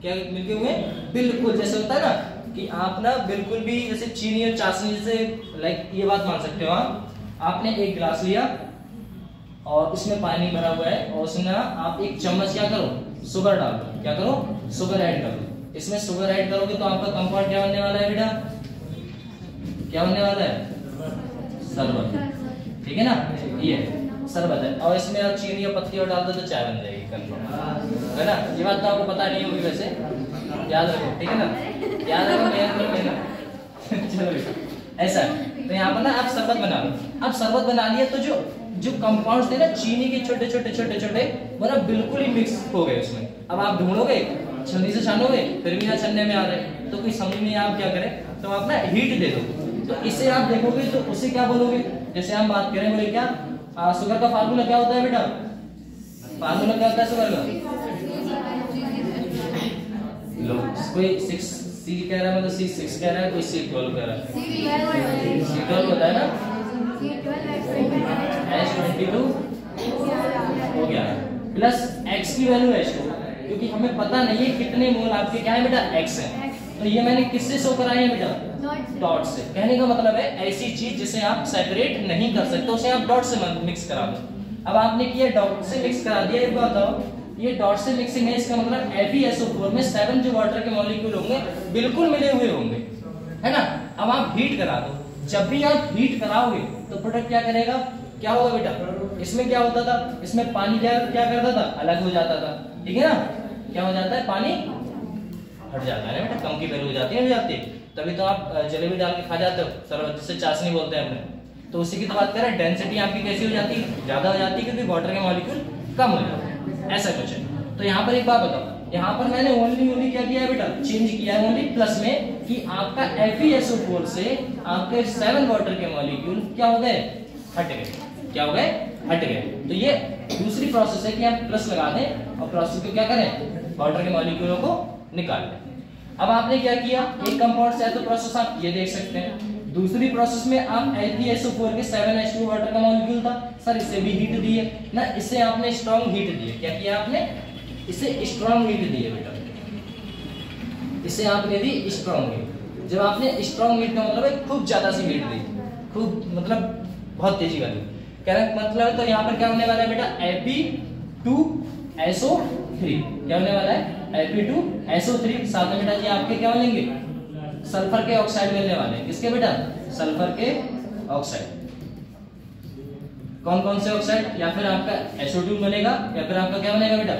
क्या मिले हुए हैं, बिल्कुल। जैसे होता है ना कि आप ना बिल्कुल भी जैसे चीनी और चाशनी से, लाइक ये बात मान सकते हो आपने एक गिलास लिया और उसमें पानी भरा हुआ है, और उसमें आप एक चम्मच क्या करो, शुगर डाल दो, क्या करो, शुगर ऐड कर दो। इसमें शुगर ऐड करोगे तो आपका कंपाउंड क्या बनने वाला है बेटा, क्या बनने वाला है, शरबत, ठीक है ना, ये शरबत है। और इसमें आप चीनी और पत्ती और डाल दो तो चाय बन जाएगी कंफर्म, है ना। ये बात तो आपको पता नहीं होगी वैसे, याद रखो, ठीक है ना, याद रखो, मेहनत चलो ऐसा। तो यहाँ पर ना आप शरबत बना लो, अब शरबत बना लिया तो जो कंपाउंड्स थे ना चीनी के छोटे छोटे वो ना बिल्कुल ही मिक्स हो गए उसमें। अब आप ढूंढोगे, छन्नी से छानोगे, फिर भी ना छन्ने में आ रहे, तो कोई समझ नहीं, आप क्या करें, तो आप ना हीट दे दो, तो इसे आप देखोगे तो उसे क्या बोलोगे, जैसे हम बात करें बोले क्या, शुगर का फार्मूला क्या होता है बेटा, फार्मूला क्या होता है शुगर का, लो कोई 6C कह रहा है, मतलब C6 कह रहा है, कोई C12 कह रहा है, C12 होता है ना, H22 हो गया प्लस X की वैल्यू H2, क्योंकि हमें पता नहीं है कितने मोल आपके क्या है बेटा X है, तो ये मैंने किससे शो कराया है बेटा, डॉट से। कहने का मतलब है ऐसी चीज जिसे आप सेपरेट नहीं कर सकते उसे आप डॉट से मिक्स करा दो। अब आपने किया डॉट से मिक्स करा दिया, एक बात बताओ, ये डॉट से मिक्सिंग है, इसका मतलब FeSO4 में 7 जो वाटर के मॉलिक्यूल होंगे बिल्कुल मिले हुए होंगे, है ना। अब आप हीट करा दो, जब भी आप हीट कराओगे तो प्रोडक्ट क्या करेगा, क्या होगा बेटा, इसमें क्या होता था, इसमें पानी क्या करता था, अलग हो जाता था, ठीक है ना, क्या हो जाता है, पानी हट जाता है बेटा, कम की वैल्यू हो जाती है, तभी तो आप जलेबी डाल के खा जाते हो, शरबत जिसे चाशनी बोलते हैं हमने। तो उसी की तो बात करें, डेंसिटी आपकी कैसी हो जाती है, ज्यादा हो जाती है, क्योंकि वाटर के मॉलिक्यूल कम हो जाते हैं, ऐसा कुछ है। तो यहाँ पर एक बात बताओ, यहाँ पर मैंने ओनली क्या किया है बेटा, चेंज किया है ओनली प्लस में, कि आपका FeSO4 से आपके 7 वाटर के मॉलिक्यूल क्या हो गए, हट गए, क्या हो गए, हट गए। तो ये दूसरी प्रोसेस है कि आप प्लस लगा दें और प्रोसेस को क्या करें, वाटर के मॉलिक्यूलों को निकाल लें। अब आपने क्या किया, एक कंपाउंड से है तो प्रोसेस आप ये देख सकते हैं, दूसरी प्रोसेस में आप FeSO4 के 7H2 वाटर का मॉलिक्यूल था, सर इसे भी हीट दिए ना, इससे आपने स्ट्रॉन्ग हीट दिए, क्या किया आपने, इसे स्ट्रॉन्ग हीट दिए बेटा, इसे आपने दी स्ट्रॉन्ग हीट। जब आपने स्ट्रॉन्ग हीट का मतलब है खूब ज्यादा सी हीट दी, खूब मतलब बहुत तेजी वाली। कहने का मतलब तो यहाँ पर क्या होने वाला है बेटा, Fe2SO3 क्या होने वाला है, Fe2SO3। साथ में बेटा जी आपके क्या मिलेंगे, सल्फर के ऑक्साइड मिलने वाले हैं। किसके बेटा, सल्फर के ऑक्साइड। कौन कौन से ऑक्साइड, या फिर आपका SO2 बनेगा या फिर आपका क्या बनेगा बेटा,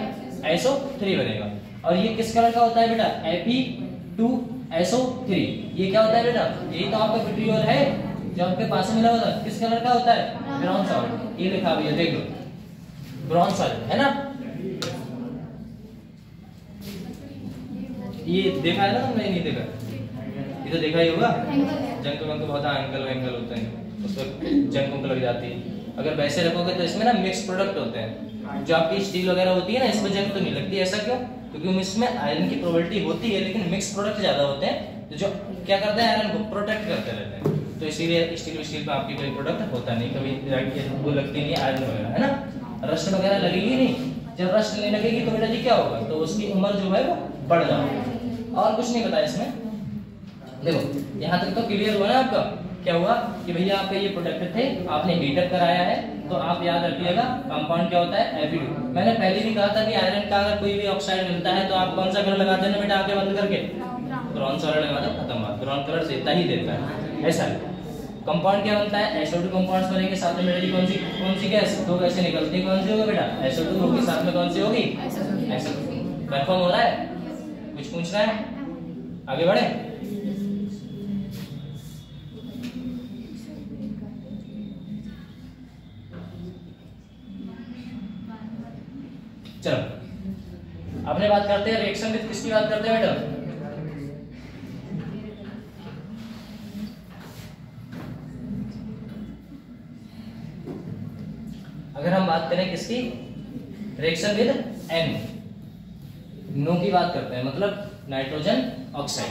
SO3 बनेगा। और ये किस कलर का होता है बेटा, Fe2SO3। ये क्या होता है बेटा, यही तो आपका विट्रियोल है जो आपके पास मिला होता है, किस कलर का होता है, ब्राउन सॉलिड। ये लिखा हुआ है देख लो, ब्राउन सॉलिड है ना। ये देखा है ना तुमने, नहीं देखा, ये तो देखा ही होगा। जंक वंक बहुत एंगल वैंगल होते हैं, उस पर जंक वंक लग जाती है। अगर वैसे रखोगे तो इसमें ना मिक्स प्रोडक्ट होते हैं, जो आपकी स्टील वगैरह होती है ना, इसमें जंग तो नहीं लगती। ऐसा क्यों, क्योंकि इसमें आयरन की प्रोबेबिलिटी होती है, लेकिन मिक्स प्रोडक्ट ज्यादा होते हैं जो क्या करते हैं, आयरन को प्रोटेक्ट करते रहते हैं। तो इसीलिए स्टील पे आपकी कोई प्रोडक्ट होता नहीं, कभी वो लगती नहीं आयरन वगैरह, है ना। रस्ट वगैरह लगेगी नहीं, जब रस्ट नहीं लगेगी तो बेटा जी क्या होगा, तो उसकी उम्र जो है वो बढ़ जाएगी। और कुछ नहीं बताया इसमें। देखो यहाँ तक तो क्लियर हुआ ना आपका, क्या हुआ कि भैया आपके ये प्रोडक्ट थे, आपने हीटअप कराया है, तो आप याद रखिएगा कंपाउंड क्या होता है, Fe2। मैंने पहले भी कहा था कि आयरन का अगर कोई भी ऑक्साइड मिलता है तो आप कौन सा कलर लगाते हैं बेटा, आंखें बंद करके ब्राउन सॉलिड लगा दो, खत्म बात। ब्राउन कलर देता ही देता है, ऐसा है। कंपाउंड क्या बनता है, SO2 कंपाउंड्स बनेंगे, साथ में बेटा जी कौन सी गैस, दो गैसें निकलती है, कौन सी होगी बेटा, SO2 होगी, साथ में कौन सी होगी, SO2। कंफर्म हो रहा है, कुछ पूछना है, आगे बढ़े। चलो अपने बात करते हैं रिएक्शन विद किसकी बात करते हैं बेटा, अगर हम बात करें किसकी, रिएक्शन विद NO की बात करते हैं, मतलब नाइट्रोजन ऑक्साइड।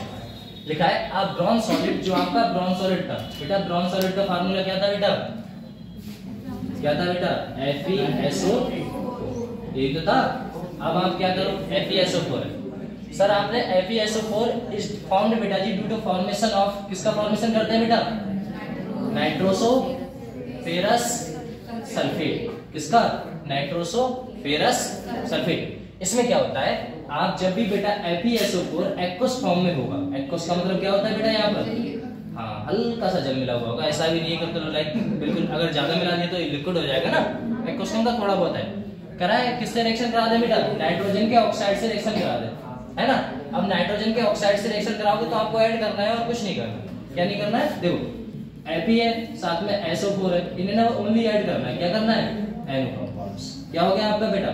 लिखा है अब ब्रॉन्ज सॉलिड, जो आपका ब्रॉन्ज सॉलिड था बेटा, ब्रॉन्ज सॉलिड का फार्मूला क्या था बेटा, क्या था बेटा, FeSO, यही तो था। अब आप क्या करो, FeSO4 है सर, आपने FeSO4 इज फॉर्म्ड बेटा जी ड्यू टू फॉर्मेशन ऑफ, किसका फॉर्मेशन करते हैं बेटा, नाइट्रोसो फेरस सल्फेट। किसका, नाइट्रोसो फेरस सल्फेट। इसमें क्या होता है, आप जब भी बेटा FeSO4 एक्वस फॉर्म में होगा, एक्वस का मतलब क्या होता है बेटा, यहाँ पर हाँ हल्का सा जल मिला हुआ होगा, ऐसा भी नहीं है कि तो लाइक बिल्कुल अगर ज्यादा मिला दिया तो लिक्विड हो जाएगा ना, एक्वस का थोड़ा बहुत है। कराए किससे रिएक्शन करा दे बेटा, नाइट्रोजन के ऑक्साइड से रिएक्शन करा दे, है ना। अब नाइट्रोजन के ऑक्साइड से रिएक्शन कराओगे तो आपको ऐड करना है और कुछ नहीं करना। क्या नहीं करना है, देखो Fe है, साथ में SO4 है, इन्हें ना ओनली ऐड करना है, क्या करना है, NO कंपाउंड्स। क्या हो गया आपका बेटा,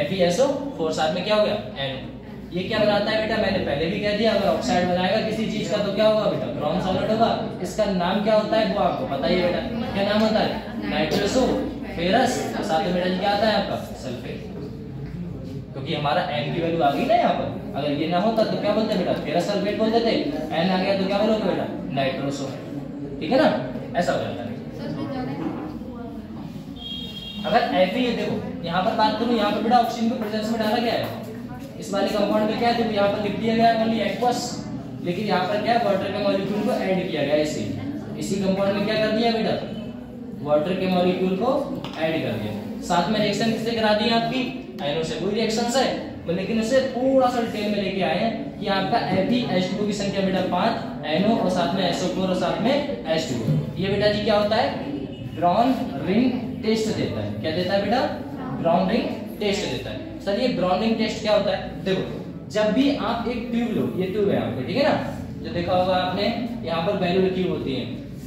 FeSO4 साथ में क्या हो गया, NO। ये क्या बनाता है बेटा, मैंने पहले भी कह दिया, अगर ऑक्साइड बनाएगा किसी चीज का तो क्या होगा बेटा, ब्रॉन्ज सॉलिड होगा। इसका नाम क्या होता है वो आपको पता ही है बेटा, क्या नाम होता है, नाइट्रोसो फेरस, साथ में बेटा जी क्या आता है आपका, सल्फेट। क्योंकि हमारा N की वैल्यू आ गई ना यहाँ पर, अगर ये ना होता तो क्या बोलते बेटा, फेरस सल्फेट बोलते थे, N आ गया तो क्या बोलोगे बेटा, नाइट्रोसो। ठीक है ना, ऐसा हो जाता है। अगर Fe है, देखो यहाँ पर बात करूं, यहाँ पर बेटा ऑक्सीजन को प्रेजेंस में डाला गया है, इस वाले कंपाउंड में क्या है, देखो यहाँ पर लिख दिया गया है ओनली एक्वस, लेकिन यहाँ पर क्या है, वाटर के मॉलिक्यूल को ऐड किया गया है। इसी कंपाउंड में क्या कर दिया बेटा, वाटर के मॉलिक्यूल को ऐड कर दिया। साथ में रिएक्शन किससे करा दी आपकी, NO से। कोई रिएक्शन है लेकिन उसे थोड़ा सा डिटेल में लेके आए हैं कि आपका FeH2 की संख्या बेटा 5, NO और साथ में SO4 और साथ में H2। ये बेटा जी क्या होता है, ब्राउन रिंग टेस्ट देता है। क्या देता है बेटा, ब्राउन रिंग टेस्ट देता है। सर ये ब्राउन रिंग टेस्ट क्या होता है, देखो जब भी आप एक ट्यूब लो, ये ट्यूब है आपके, ठीक है ना, जो देखा होगा आपने यहाँ पर वैल्यू लिखी होती है।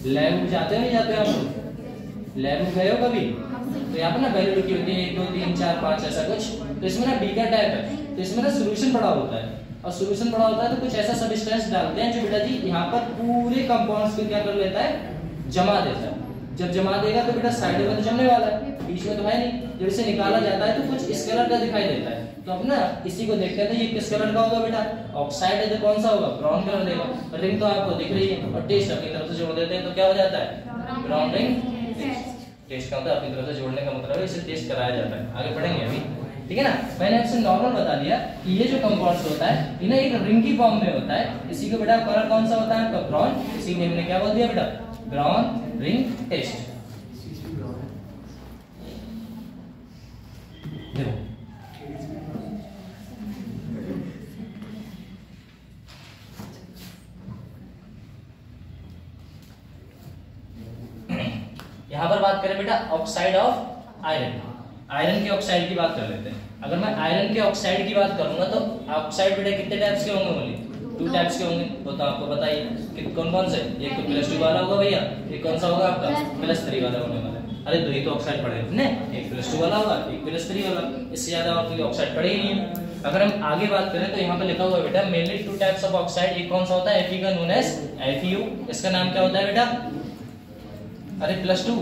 लैब में जाते हो नहीं जाते हो आप लोग, लैब में गए हो कभी, तो यहाँ पर ना वैल्यू लिखी होती है 1 2 3 4 5 ऐसा कुछ। तो इसमें ना बीकर टाइप है, तो इसमें ना सोल्यूशन बड़ा होता है, और सोल्यूशन बड़ा होता है तो कुछ ऐसा सब्सटेंस डालते हैं जो बेटा जी यहाँ पर पूरे कंपाउंड्स को क्या कर लेता है, जमा देता है। जब जमा देगा तो बेटा साइड में तो जमने वाला है, बीच में तो है नहीं। जब इसे निकाला जाता है तो कुछ इस कलर का दिखाई देता है। तो अब ना इसी को देखते हैं ये किस कलर का होगा बेटा, ऑक्साइड है तो कौन सा होगा, ब्राउन कलर देगा। रिंग तो आपको दिख रही है, और टेस्ट अपनी तरफ से जोड़ देते हैं तो क्या हो जाता है, ब्राउन रिंग टेस्ट का होता है, अपनी तरफ से जोड़ने का मतलब है इसे टेस्ट कराया जाता है। आगे बढ़ेंगे अभी, ठीक है ना। मैंने आपसे नॉर्मल बता दिया कि ये जो कंपाउंड्स होता है इन्हें एक रिंग की फॉर्म में होता है। इसी को बेटा कलर कौन सा होता है आपका, ब्राउन, इसीलिए हमने क्या बोल दिया बेटा, ब्राउन रिंग टेस्ट। यहाँ पर बात करें बेटा ऑक्साइड ऑफ आयरन, आयरन के ऑक्साइड की बात कर लेते हैं। अगर मैं आयरन के ऑक्साइड की बात करूंगा तो ऑक्साइड बेटा कितने टाइप्स के होंगे? ओनली 2 टाइप्स के होंगे। वो तो आपको बताइए कि कौन कौन से? एक तो +2 वाला होगा भैया, एक कौन सा होगा आपका +3 वाला होने वाला है। अरे दो ही तो ऑक्साइड पढ़े थे, एक +2 वाला होगा, एक +3 वाला, इससे ज्यादा और कोई ऑक्साइड पढ़े ही नहीं है। अगर हम आगे बात करें तो यहाँ पे लिखा हुआ है बेटा मेनली 2 टाइप्स ऑफ ऑक्साइड। एक कौन सा होता है? Fe का नोन एज FeU, इसका नाम क्या होता है बेटा? अरे +2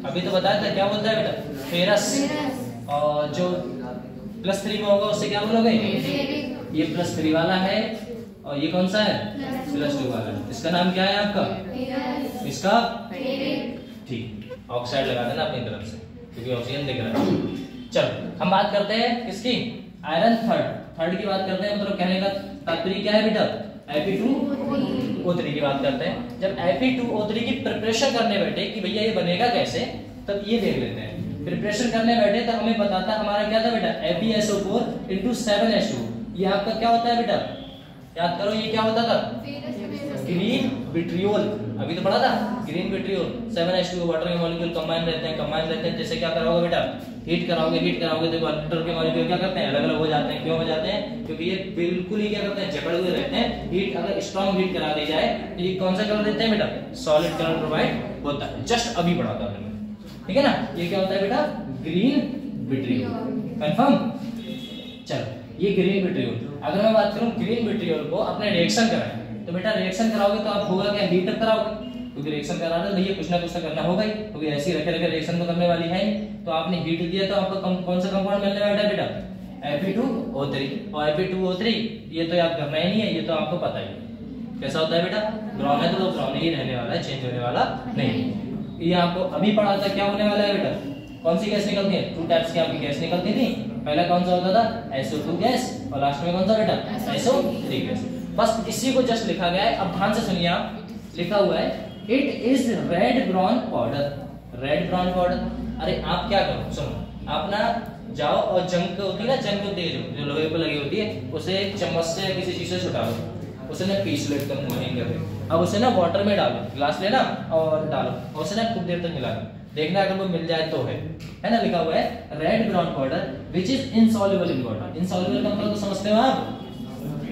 अभी तो बताया था, क्या बोलता है बेटा? फेरस। और जो +3 में होगा उससे क्या बोलोगे? ये +3 वाला है, और ये कौन सा है? +2 वाला है। इसका नाम क्या है आपका? इसका ठीक, ऑक्साइड लगा देना अपनी तरफ से क्योंकि ऑक्सीजन दिख रहा है। चलो हम बात करते हैं किसकी? आयरन थर्ड की बात करते हैं। मतलब कहने का तात्पर्य क्या है बेटा? Fe2O3 की बात करते हैं। जब Fe2O3 की प्रिपरेशन करने बैठे कि भैया ये बनेगा कैसे, तब ये देख लेते हैं। प्रिपरेशन करने बैठे तो हमें बताता हमारा क्या था बेटा? FeSO4 × 7H2। ये आपका क्या होता है बेटा? याद करो, ये क्या होता था? Green vitriol. अभी तो पढ़ा था ग्रीन विट्रियोल। 7H2 वाटर के मॉलिक्यूल कंबाइन रहते हैं। जैसे क्या कराओगे बेटा? हीट कराओगे तो वाटर के मॉलिक्यूल क्या करते हैं? अलग-अलग हो जाते हैं। क्यों हो जाते हैं? क्योंकि ये बिल्कुल ही क्या करते हैं? जकड़े हुए रहते हैं। हीट अगर स्ट्रांग हीट करा दी जाए तो ये कौन सा कलर देते हैं बेटा? सॉलिड कलर प्रोवाइड होता है। जस्ट अभी पढ़ा था मैंने, ठीक है ना? ये क्या होता है बेटा? Green vitriol. कंफर्म? चलो ये ग्रीन विट्रियोल। अगर मैं बात करूं ग्रीन विट्रियोल को अपने रिएक्शन कराएं तो बेटा रिएक्शन कराओगे तो आप होगा क्या? हीट कराओगे, क्योंकि रिएक्शन कराना है भैया कुछ ना कुछ तो करना होगा ही, क्योंकि ऐसी रखे रिएक्शन तो करने वाली है ही। तो आपने हीट दिया तो आपको कौन सा कंपाउंड मिलने वाला है बेटा? Fe2O3। और Fe2O3 ये तो याद करना ही नहीं है, ये तो आपको पता ही कैसा होता है बेटा? ब्राउन है तो ब्राउन ही रहने वाला है, चेंज होने वाला नहीं। ये आपको अभी पढ़ा था, क्या होने वाला है बेटा? कौन सी गैस निकलती है? 2 टाइप्स की आपकी गैस निकलती थी। पहला कौन सा होता था? SO2 गैस, और लास्ट में कौन सा बेटा? SO3 gas. बस इसी को जस्ट लिखा गया है। अब ध्यान से सुनिए, आप लिखा हुआ है it is red brown powder. Red brown powder. अरे आप क्या करो, सुनो, आप ना जाओ और जंग होती है ना, जंग होती है जो लोहे पर लगी होती है, उसे चम्मच से या किसी चीज से छुटा लो, उसे ना पीस लो एकदम महीन करके। अब उसे ना वाटर में डालो, ग्लास लेना और डालो, और उसे ना खूब देर तक मिला लो, देखना अगर वो मिल जाए तो है ना। लिखा हुआ है red brown powder which is insoluble in water. Insoluble का मतलब तो समझते हो आप?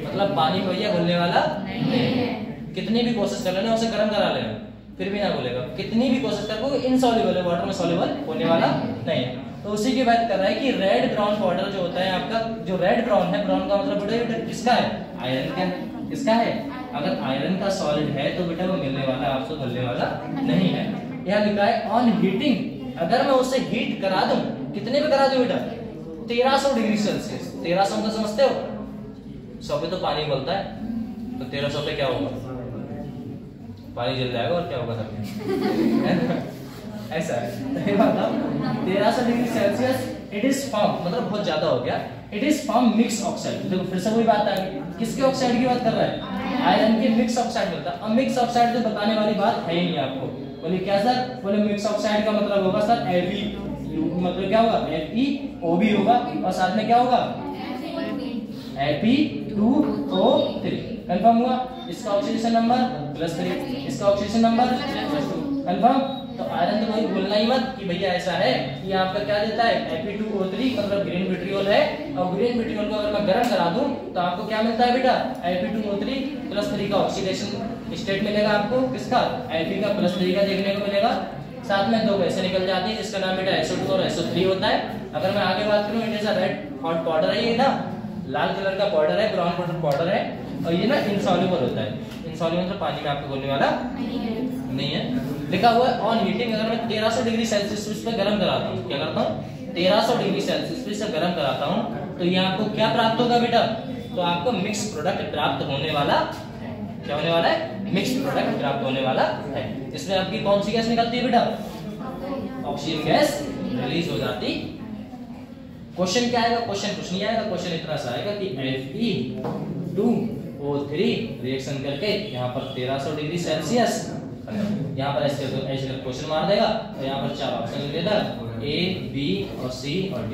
मतलब पानी में भैया घुलने वाला नहीं है। कितनी भी कोशिश कर लेना, उसे गर्म करा लेना, फिर भी ना घुलेगा। कितनी भी कोशिश कर लो, इनसॉल्युबल है, वाटर में सॉल्युबल होने वाला नहीं है। तो उसी की बात कर रहा है कि रेड ब्राउन पाउडर जो होता है आपका, जो रेड ब्राउन है, ब्राउन का मतलब बेटा किसका है? आयरन का। किसका है? अगर आयरन का सॉलिड है तो बेटा वो मिलने वाला, आपसे घुलने वाला नहीं है। यहाँ लिखा है ऑन हीटिंग, अगर मैं उसे हीट करा दूं, कितने पे करा दूं बेटा? 1300 डिग्री सेल्सियस। 1300 तो समझते हो? 100 पे तो पानी उबलता है, तो 1300 पे क्या होगा? पानी जल जाएगा और क्या होगा सर? ऐसा है। 1300 degree Celsius it is form, मतलब बहुत ज्यादा हो गया। It is form mix oxide. देखो फिर से वही बात आ गई, किसके ऑक्साइड की बात कर रहा है? आयरन के मिक्स ऑक्साइड मिलता है। अब मिक्स ऑक्साइड तो बताने वाली बात है ही नहीं आपको। बोले क्या सर? बोले मिक्स ऑक्साइड का मतलब होगा सर Fe, मतलब क्या होगा? FeOB होगा, और साथ में क्या होगा? Fe2O3। कंफर्म हुआ? इसका ऑक्सीडेशन नंबर +3, इसका ऑक्सीडेशन नंबर +2। कंफर्म? तो आयरन तो वही बोलना ही मत कि भैया ऐसा है। ये आपका क्या देता है? Fe2O3 मतलब ग्रीन विट्रियोल है, और ग्रीन विट्रियोल को अगर मैं गर्म करा दूं तो आपको क्या मिलता है बेटा? Fe2O3 +3 का ऑक्सीडेशन स्टेट मिलेगा आपको। किसका? Fe का +3 का देखने को मिलेगा। साथ में 2 गैसें निकल जाती है जिसका नाम बेटा SO2 और SO3 होता है। अगर मैं आगे बात करूं, it is a red hot powder है। ये ना लाल कलर का पाउडर है, ब्राउन पाउडर है, और ये ना इनसॉल्युबल होता है। इनसॉल्युबल मतलब पानी में आपको घुलने वाला नहीं है। लिखा हुआ है ऑन हीटिंग, अगर मैं 1300 डिग्री सेल्सियस पे गर्म कराता हूँ, क्या करता हूँ? 1300 डिग्री सेल्सियस पे से गर्म कराता हूँ, तो ये आपको क्या प्राप्त होगा बेटा? तो आपको मिक्स प्रोडक्ट प्राप्त होने वाला है। क्या होने वाला है? मिक्स प्रोडक्ट प्राप्त होने वाला है। इसमें आपकी कौन सी गैस निकलती है बेटा? ऑक्सीजन गैस रिलीज हो जाती। क्वेश्चन क्या आएगा? क्वेश्चन कुछ नहीं आएगा, क्वेश्चन इतना सा आएगा कि Fe2O3 रिएक्शन करके यहाँ पर 1300 डिग्री सेल्सियस, यहाँ पर ऐसे क्वेश्चन मार देगा, तो यहाँ पर 4 ऑप्शन दे देगा, A, B और C और D।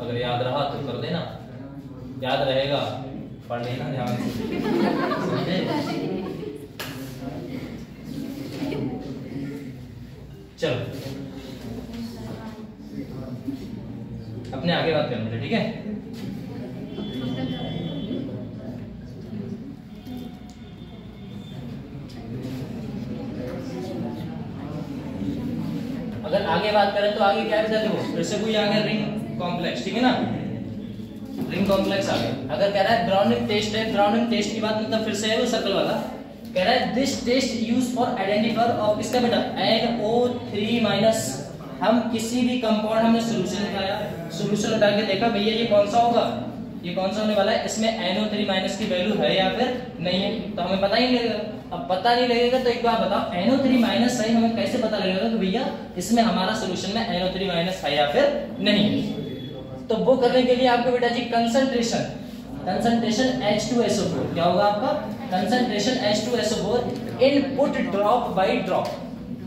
अगर याद रहा तो कर देना, याद रहेगा पढ़ लेना ध्यान से। चलो अपने आगे बात करने दे, ठीक है। अगर आगे बात करें तो आगे क्या है देखो, फिर से कोई आ गया रिंग कॉम्प्लेक्स, ठीक है ना, रिंग कॉम्प्लेक्स आ गया। अगर कह रहा है ब्राउनिंग टेस्ट है, ब्राउनिंग टेस्ट की बात मतलब फिर से है वो सर्कल वाला, कह रहा है this test use for identifier of किसका बेटा NO3 माइनस। हम किसी भी कंपाउंड हमने सॉल्यूशन उठाया, सॉल्यूशन उठा के देखा भैया ये कौन सा होगा, ये कौन सा होने वाला है, इसमें NO3 माइनस की वैल्यू है या फिर नहीं है, तो हमें पता ही नहीं लगेगा। अब पता नहीं लगेगा तो एक बार बताओ NO3 माइनस है, हमें कैसे पता लगेगा कि भैया इसमें हमारा सॉल्यूशन में NO3 माइनस है या फिर नहीं है। तो वो करने के लिए आपको बेटा जी कंसंट्रेशन H2SO4 क्या होगा आपका, concentration H2SO4 in put drop by drop.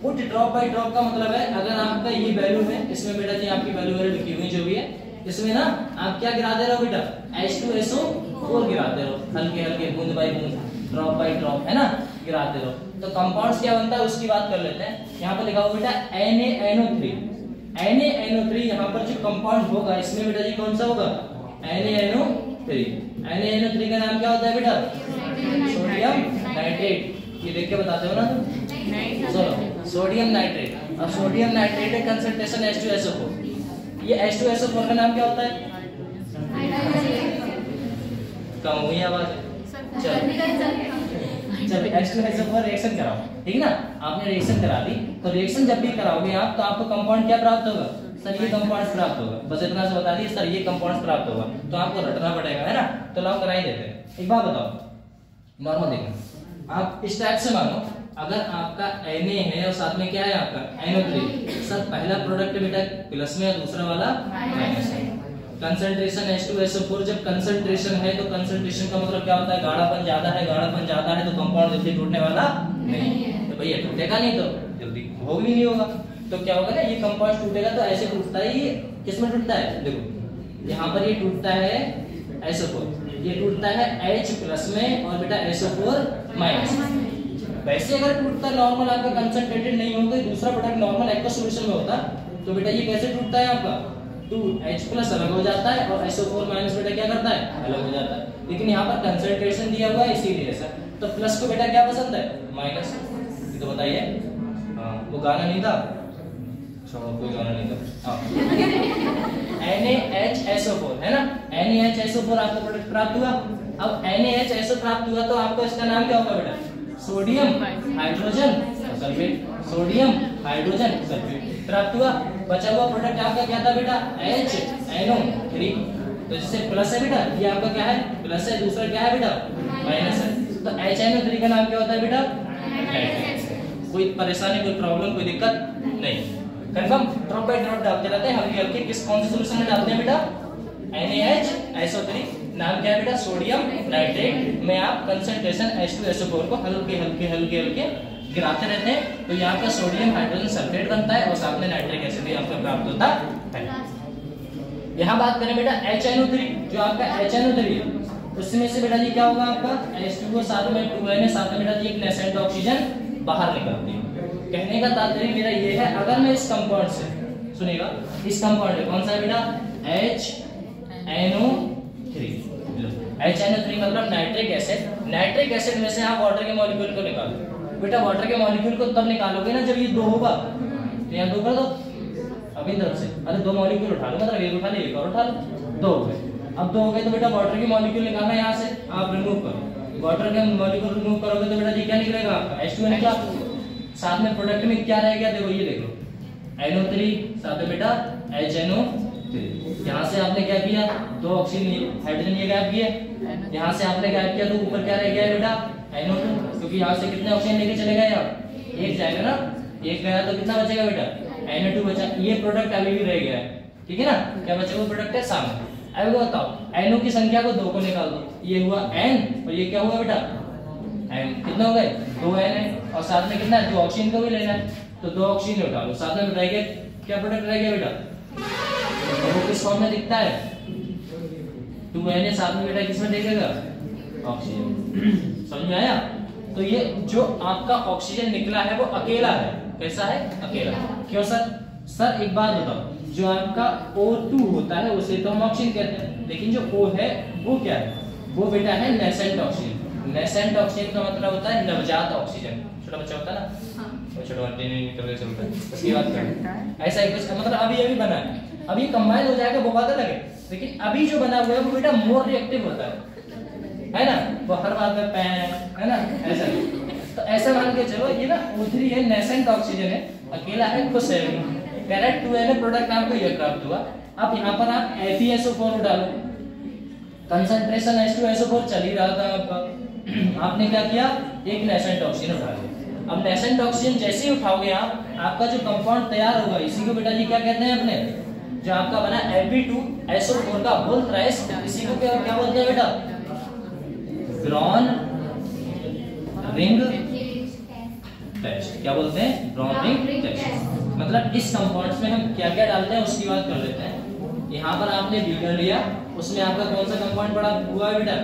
Put drop by drop का मतलब है अगर आपका ये वैल्यू है, इसमें बेटा जी आपकी वैल्यू लिखी हुई जो भी है, इसमें ना आप क्या गिराते रहो बेटा H2SO4 गिराते रहो, हल्के हल्के बूंद बाय बूंद, ड्रॉप बाय ड्रॉप, है ना, गिराते रहो। तो कंपाउंड्स क्या बनता है उसकी बात कर लेते हैं। यहाँ पर लिखा हुआ बेटा NaNO3 यहाँ पर जो कंपाउंड होगा इसमें बेटा जी कौन सा होगा NaNO3 का नाम क्या होता है बेटा, सोडियम नाइट्रेट। ये देख के बताते हो ना तुम, चलो सोडियम नाइट्रेट। अब सोडियम नाइट्रेट है कंसंट्रेशन H2SO4, ये H2SO4 का नाम क्या होता है, कम हुई आवाज, चलो H2SO4 रिएक्शन कराओ, ठीक है ना, आपने रिएक्शन करा दी, तो रिएक्शन जब भी कराओगे आप तो आपको कंपाउंड क्या प्राप्त होगा, सर ये कंपाउंड प्राप्त होगा, बस इतना से बता दिए सर ये कंपाउंड प्राप्त होगा, तो आपको रटना पड़ेगा, है ना। तो लाओ करा ही देते हैं। एक बात बताओ नॉर्मल देखना, आप इस टाइप से मानो अगर आपका Na है और साथ में क्या है आपका NO3, सर पहला प्रोडक्ट बेटा प्लस में और दूसरा वाला माइनस है। कंसंट्रेशन H2SO4 जब कंसंट्रेशन है तो कंसंट्रेशन का मतलब क्या होता है, गाढ़ापन ज्यादा है, गाढ़ापन ज्यादा है तो कंपाउंड जल्दी टूटने वाला नहीं है, तो भैया टूटेगा नहीं तो जल्दी हो भी नहीं होगा, तो क्या होगा ना ये कंपाउंड टूटेगा तो ऐसे टूटता है, ये किसमें टूटता है, देखो यहाँ पर ये टूटता है SO4, ये टूटता है H प्लस में और बेटा SO4 माइनस। वैसे अगर टूटता नॉर्मल आपका कंसंट्रेटेड नहीं होगा, दूसरा प्रोडक्ट नॉर्मल एक्वा सॉल्यूशन में होता तो बेटा ये कैसे टूटता है आपका, 2H प्लस अलग हो जाता है और SO4 माइनस बेटा क्या करता है, अलग हो जाता है। लेकिन यहाँ पर कंसंट्रेशन दिया हुआ है इसीलिए सर, तो प्लस को बेटा क्या पसंद है, माइनस, तो बताइए। हाँ वो गाना नहीं था, छोड़ो कोई गाना नहीं था। NaHSO4 है ना, NaHSO4 आपको प्रोडक्ट प्राप्त हुआ। अब NaHSO प्राप्त हुआ तो आपको इसका नाम क्या होगा बेटा, sodium hydrogen sulphate, sodium hydrogen sulphate प्राप्त हुआ। बचा हुआ प्रोडक्ट आपका क्या था बेटा HNO3, तो जिससे प्लस है बेटा ये आपका क्या है प्लस है, दूसरा क्या है बेटा माइनस है, तो HNO3 का नाम क्या होता है बेटा नाइट्रेट। कोई परेशानी कोई प्रॉब्लम कोई दिक्कत नहीं, कंफर्म। ड्रॉप बाय ड्रॉप डालते रहते हैं हल्के हल्के, किस कौन से सॉल्यूशन में डालते हैं बेटा NaHSO3, नाम क्या है बेटा सोडियम नाइट्रेट में आप कंसंट्रेशन H2SO4 को हल्के हल्के हल्के हल्के गिराते रहते हैं, तो यहाँ का सोडियम हाइड्रोजन सल्फेट बनता है और साथ में नाइट्रिक एसिड भी आपको प्राप्त होता है। यहाँ बात करें बेटा HNO3, जो आपका HNO3 है उसमें से बेटा जी क्या होगा आपका H2O साथ में 2Na साथ में बेटा जी एक नेसेंट ऑक्सीजन बाहर निकलती है। कहने का तात्पर्य मेरा ये है अगर मैं इस कंपाउंड से सुनिएगा, इस कंपाउंड में कौन सा है बेटा HNO3 मतलब नाइट्रिक एसिड। नाइट्रिक एसिड में से आप वाटर के मॉलिक्यूल को निकालो बेटा, वाटर के मॉलिक्यूल को तब निकालोगे ना जब ये दो होगा, तो यहाँ दो कर दो अभी तरफ से, अरे दो मॉलिक्यूल उठा लो, मतलब एक उठा ले एक और उठा लो, दो हो गए। अब दो हो गए तो बेटा वाटर के मॉलिक्यूल निकालना है, यहाँ से आप रिमूव करो, वाटर के मॉलिक्यूल रिमूव करोगे तो बेटा जी क्या निकलेगा आपका H2O निकला। साथ में प्रोडक्ट में क्या रह गया, देखो ये देख लो NO3 साथ में बेटा HNO3। यहाँ से आपने क्या किया, दो ऑक्सीजन हाइड्रोजन ये गैप किए, यहाँ से आपने गैप किया तो ऊपर क्या रह गया बेटा NO2, क्योंकि यहाँ से कितने ऑक्सीजन लेके चले गए आप, एक जाएगा ना, एक गया तो कितना बचेगा बेटा NO2 बचा। ये प्रोडक्ट अभी भी रह गया है, ठीक है ना, क्या बचा वो प्रोडक्ट है सामने। अब बताओ NO की संख्या को 2 को निकाल दो, ये हुआ N और ये क्या हुआ बेटा N, कितना हो गए 2N है, और साथ में कितना है 2 ऑक्सीजन को भी लेना है, तो 2 ऑक्सीजन उठा लो, साथ में रह गया क्या प्रोडक्ट रह गया बेटा, तो वो किस फॉर्म में दिखता है 2Na, साथ में बेटा किसमें दिखेगा ऑक्सीजन। समझ में आया। तो ये जो आपका ऑक्सीजन निकला है वो अकेला है। कैसा है? अकेला। क्यों सर? सर एक बात बताओ, जो आपका O2 होता है उसे तो हम ऑक्सीजन कहते हैं, लेकिन जो O है वो क्या है? वो बेटा है नेसेंट ऑक्सीजन। नेसेंट ऑक्सीजन का मतलब होता है नवजात ऑक्सीजन। छोटा बच्चा होता है ना, वो छोटा बच्चा नहीं निकल के चलता है, उसकी बात करें। ऐसा ही कुछ मतलब अभी बना है, अभी कंबाइन हो जाएगा वो बात अलग है, लेकिन अभी जो बना हुआ है वो बेटा मोर रिएक्टिव होता है ना, वो हर बात में पैन है ना, ऐसा। तो ऐसा मान के चलो ये ना O3 है, नेसेंट ऑक्सीजन है, अकेला है, खुश है। कैरेट 2Na प्रोडक्ट आपको ये प्राप्त हुआ। अब यहाँ पर आप FeSO4 डालो, कंसंट्रेशन H2SO4 चल ही रहा था आपका, आपने क्या किया? एक नेसेंट ऑक्सीजन उठा लिया। अब नेसेंट ऑक्सीजन जैसे ही उठाओगे आप, आपका जो कंपाउंड तैयार होगा इसी को बेटा जी क्या कहते हैं अपने, जो आपका बना Fe2SO4 का होल थ्राइस, इसी को क्या बोलते हैं बेटा? Brown ring test. क्या बोलते हैं? Brown ring test. मतलब इस कंपाउंड्स में हम क्या क्या डालते हैं उसकी बात कर लेते हैं। यहाँ पर आपने बीकर लिया, उसमें आपका कौन सा कंपाउंड पड़ा हुआ है बेटा?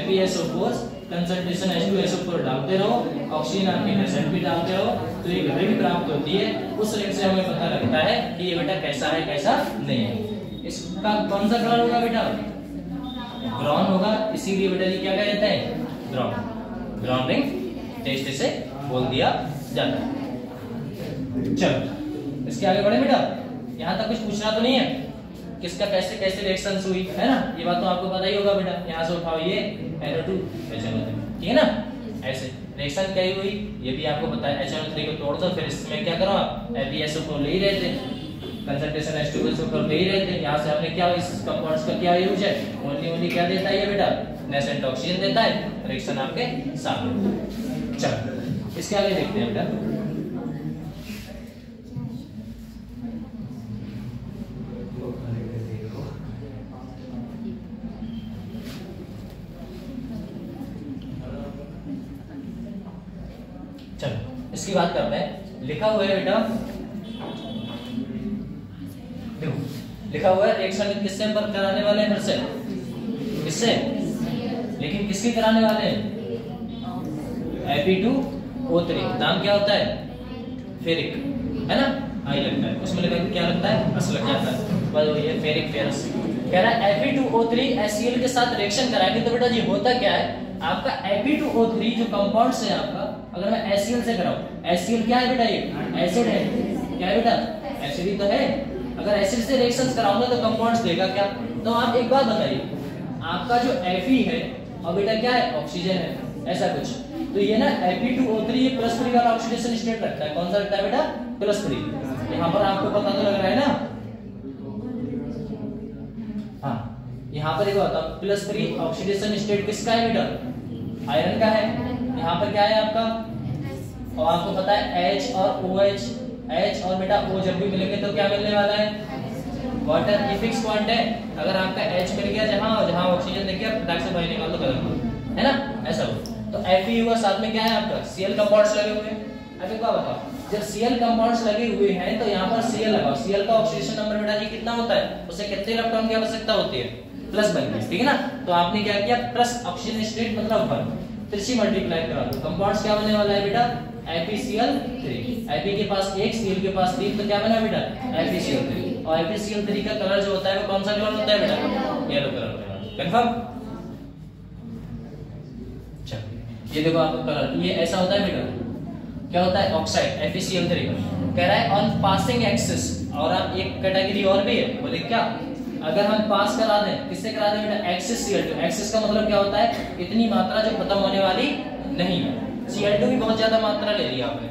FeSO4, कंसंट्रेशन H2SO4 डालते रहो, ऑक्सीजन आपकी नेसेंट भी डालते रहो, तो एक रिंग प्राप्त होती है। उस रिंग से हमें पता लगता है कि ये बेटा कैसा है कैसा नहीं है। इसका कौन सा कलर होगा बेटा? ब्राउन होगा, इसीलिए बेटा जी क्या कहते हैं? ब्राउन। ब्राउन रिंग टेस्ट इसे बोल दिया जाता है। चलो इसके आगे बढ़े बेटा। यहाँ तक कुछ पूछना तो नहीं है, किसका कैसे कैसे रिएक्शंस हुई है ना, ये बात तो आपको पता ही होगा बेटा। यहाँ से उठाओ ये NO2 ठीक है ना, ऐसे रिएक्शन क्या हुई ये भी आपको पता है। HNO3 को तोड़ दो, फिर इसमें क्या करो आप? FeSO4 ले ही रहे थे, कंसंट्रेशन H2SO4 ले ही रहे थे। यहाँ से हमने क्या इस कंपाउंड्स का क्या यूज है? ओनली क्या देता है ये बेटा? नेसेंट ऑक्सीजन देता है। रिएक्शन आपके सामने। चलो इसके आगे देखते हैं बेटा। चलो इसकी बात करते हैं। लिखा हुआ है बेटा, देखो लिखा हुआ है रिएक्शन किससे हम कराने वाले हैं? फिर से किससे? लेकिन किसके कराने वाले हैं? Fe2O3। नाम क्या होता है? फेरिक है ना, आई लगता है उसमें लिखा क्या लगता है? अस लग जाता है, बस ये फेरिक फेरस। कह रहा है Fe2O3 HCl के साथ रिएक्शन कराएंगे तो बेटा जी होता क्या है? आपका Fe2O3 जो कंपाउंड से आपका, अगर मैं HCl से कराऊं, HCl क्या है बेटा? ये एसिड है। क्या है बेटा? एसिड ही तो है। अगर एसिड से रिएक्शंस कराऊंगा तो कंपाउंड्स देगा क्या? तो आप एक बात बताइए, आपका जो Fe है और बेटा क्या है? ऑक्सीजन है, ऐसा कुछ। तो ये ना Fe2O3 ये +3 वाला ऑक्सीडेशन स्टेट रखता है। कौन सा रखता है बेटा? +3। यहाँ पर आपको पता तो लग रहा है ना? हाँ, यहाँ पर एक बात, +3 ऑक्सीडेशन स्टेट किसका है बेटा? आयरन का है। यहाँ पर क्या है आपका? और आपको पता है H और OH, H और बेटा O जब भी मिलेंगे तो क्या मिलने वाला है? वाटर की फिक्स पॉइंट है। अगर आपका H मिल गया जहां ऑक्सीजन दिख गया, फटाक से बाहर निकाल दो, कलर है ना, ऐसा हो। तो Fe हुआ, साथ में क्या है आपका? Cl कंपाउंड्स लगे हुए हैं। अब एक बात बताओ, जब Cl कंपाउंड्स लगे हुए हैं तो यहाँ पर Cl लगाओ। Cl का ऑक्सीडेशन नंबर बेटा जी कितना होता है? उसे कितने इलेक्ट्रॉन की आवश्यकता होती है? +22, ठीक है ना। तो आपने क्या किया? प्लस ऑक्सीजन स्टेट मतलब 1, त्रिशी मल्टीप्लाई करा दो। कंपाउंड्स क्या बनने वाला है बेटा? FeCl3। Fe के पास 1, Cl के पास 3, तो क्या बना बेटा? FeCl3। और FeCl3 का कलर जो होता है वो कौन सा कलर होता है बेटा? येलो कलर होता है। कंफर्म? चलो ये देखो आपका कलर, ये ऐसा होता है बेटा। क्या होता है? ऑक्साइड FeCl3 कह रहा है ऑन पासिंग एक्सिस। और आप एक कैटेगरी और भी है, बोले क्या? अगर हम पास करा दें, किससे करा दें बेटा? Axis Cl2। एक्सिस का मतलब क्या होता है? इतनी मात्रा जो खत्म होने वाली नहीं है। Cl2 भी बहुत ज्यादा मात्रा ले लिया आपने,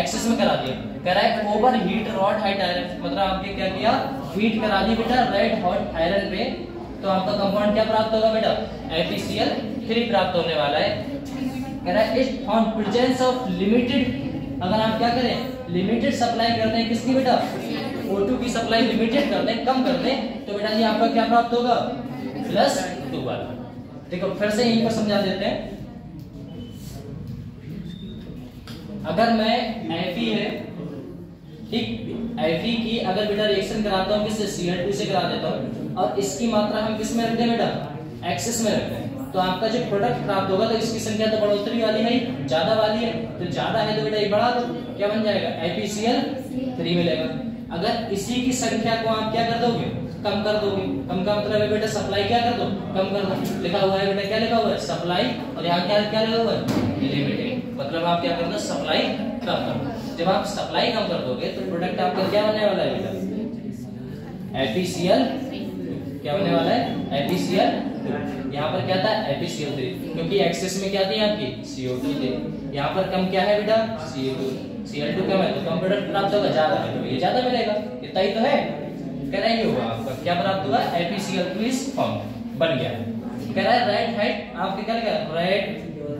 एक्सिस में करा दिया। कह रहा है over heat rod height iron, मतलब आपने क्या किया? हीट करा दी बेटा रेड हॉट आयरन पे, तो आपका कंपाउंड क्या प्राप्त होगा बेटा? FeCl3 प्राप्त होने वाला है। कह रहा है इस ऑन प्रेजेंस ऑफ लिमिटेड, अगर आप क्या करें? लिमिटेड सप्लाई करते हैं किसकी बेटा? O2 की सप्लाई लिमिटेड करते हैं, कम करते हैं, तो बेटा जी आपका क्या प्राप्त होगा? +2 वाला। देखो फिर से यहीं पर समझा देते हैं। अगर मैं Fe है ठीक, Fe की अगर बेटा रिएक्शन कराता हूँ किससे? Cl2 से करा देता हूँ, और इसकी मात्रा हम किस में रखते हैं बेटा? एक्सिस में रखते हैं। तो आपका जो प्रोडक्ट प्राप्त होगा तो इसकी संख्या तो बढ़ोतरी वाली है, ज्यादा वाली है, तो ज्यादा है तो बेटा ये बढ़ा दो, क्या बन जाएगा FeCl3 मिलेगा। अगर इसी की संख्या को आप क्या कर दोगे, कम कर दोगे, कम का मतलब है बेटा सप्लाई क्या कर दो, कम कर दो। लिखा हुआ है बेटा, क्या लिखा हुआ है, सप्लाई, और यहाँ क्या क्या लिखा हुआ है, लिमिटेड, मतलब आप क्या कर दो, सप्लाई कम कर दो। जब आप सप्लाई कम कर दोगे तो प्रोडक्ट आपका क्या बनने वाला है बेटा, FeCl, क्या बनने वाला है, FeCl। यहाँ पर क्या था, FeCl3, क्योंकि एक्सेस में क्या थी आपकी CO2 थी, यहाँ पर कम क्या है बेटा, CO2, Cl2 कम है तो कम प्रोडक्ट प्राप्त होगा, ज्यादा है तो ये ज्यादा मिलेगा, इतना ही तो है। कह रहा है ये हुआ आपका क्या प्राप्त हुआ, FeCl3 इज फॉर्म, बन गया। कह रहा है राइट हाइट, आपके क्या लिखा है, रेड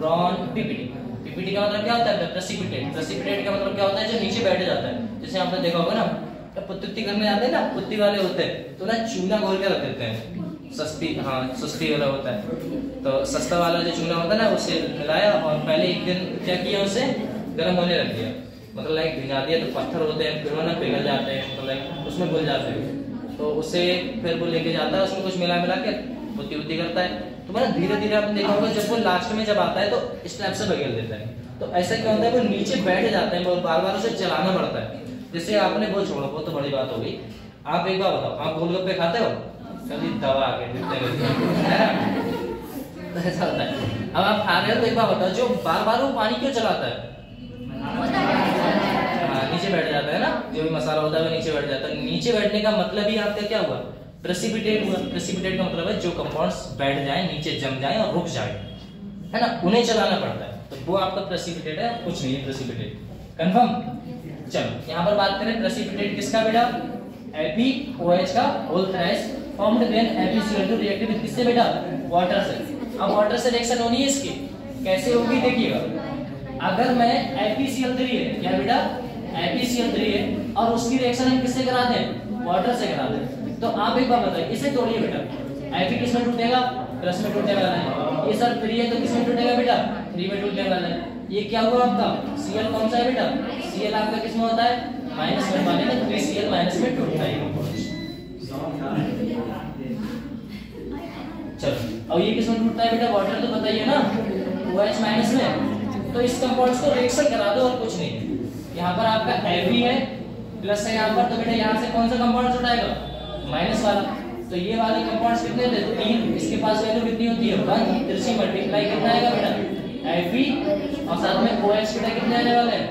रॉन पीपीटी। पीपीटी का मतलब क्या होता है, प्रेसिपिटेट। प्रेसिपिटेट का मतलब क्या होता है, जो नीचे बैठ जाता है। जैसे आपने देखा होगा ना, तो पुत्ती करने आते हैं ना, पुत्ती वाले होते हैं तो ना चूना घोल के रख देते हैं, सस्ती, हाँ सस्ती वाला होता है, तो सस्ता वाला जो चूना होता है ना उसे मिलाया और पहले एक दिन क्या किया, उसे गर्म होने रख दिया, मतलब लाइक भिगा दिया, तो पत्थर होते हैं फिर वो ना पिघल जाते हैं, मतलब लाइक उसमें घुल जाते हैं, तो उसे फिर वो लेके जाता है, उसमें कुछ मिला के पुत्ती उत्ती करता है, तो मतलब धीरे धीरे आपने देखा होगा जब वो लास्ट में जब आता है तो इस टाइप से बगल देता है। तो ऐसा क्या होता है, वो नीचे बैठ जाते हैं, बार बार उसे चलाना पड़ता है। जैसे आपने वो छोड़ो, वो तो बड़ी बात हो गई। आप एक बार बताओ, आप गोलगप्पे खाते हो, कभी दवा आके तो ऐसा होता है। अब आप खा रहे हो तो एक बार बताओ, जो बार बार वो पानी क्यों चलाता है, नीचे बैठ जाता है ना, जो भी मसाला होता है वो नीचे बैठ जाता है। नीचे बैठने का मतलब ही आपका क्या हुआ, प्रेसिपिटेट हुआ। प्रेसिपिटेट का मतलब है जो कंपाउंड्स बैठ जाए, नीचे जम जाए और रुक जाए, है ना, उन्हें चलाना पड़ता है, तो वो आपका प्रेसिपिटेट है, कुछ नहीं है प्रेसिपिटेट। कंफर्म। चलो यहाँ पर बात करें प्रेसिपिटेट किसका बेटा, FeOH का whole thrice formed when FeCl2 reacted with किससे बेटा, वाटर से। अब वाटर से रिएक्शन होनी है इसकी, कैसे होगी देखिएगा। अगर मैं FeCl3 है, क्या बेटा FeCl3 है, और उसकी रिएक्शन हम किससे करा दें, वाटर से करा दें, तो आप एक बात बताइए, इसे तोड़िए बेटा, Fe किसमें टूटेगा, प्लस में टूटने वाला है, ये सर 3 है तो किसमें टूटेगा बेटा, 3 में टूटने वाला है। ये क्या हुआ आपका, Cl कौन सा है बेटा, Cl आपका किसमें होता है, माइनस में, माने में 3Cl माइनस में टूटता है। चलो अब ये किसमें टूटता है बेटा, वाटर, तो बताइए ना, OH माइनस में। तो इस कंपाउंड्स को रिएक्शन करा दो और कुछ नहीं। यहाँ पर आपका Fe है, प्लस है यहाँ पर, तो बेटा यहाँ से कौन सा कंपाउंड उठाएगा, माइनस वाला। तो ये वाले कंपाउंड्स कितने थे, 3, इसके पास वैल्यू कितनी होती है 1, 3 मल्टीप्लाई कितना आएगा बेटा, Fe, और साथ में OH बेटा कितने आने वाले हैं,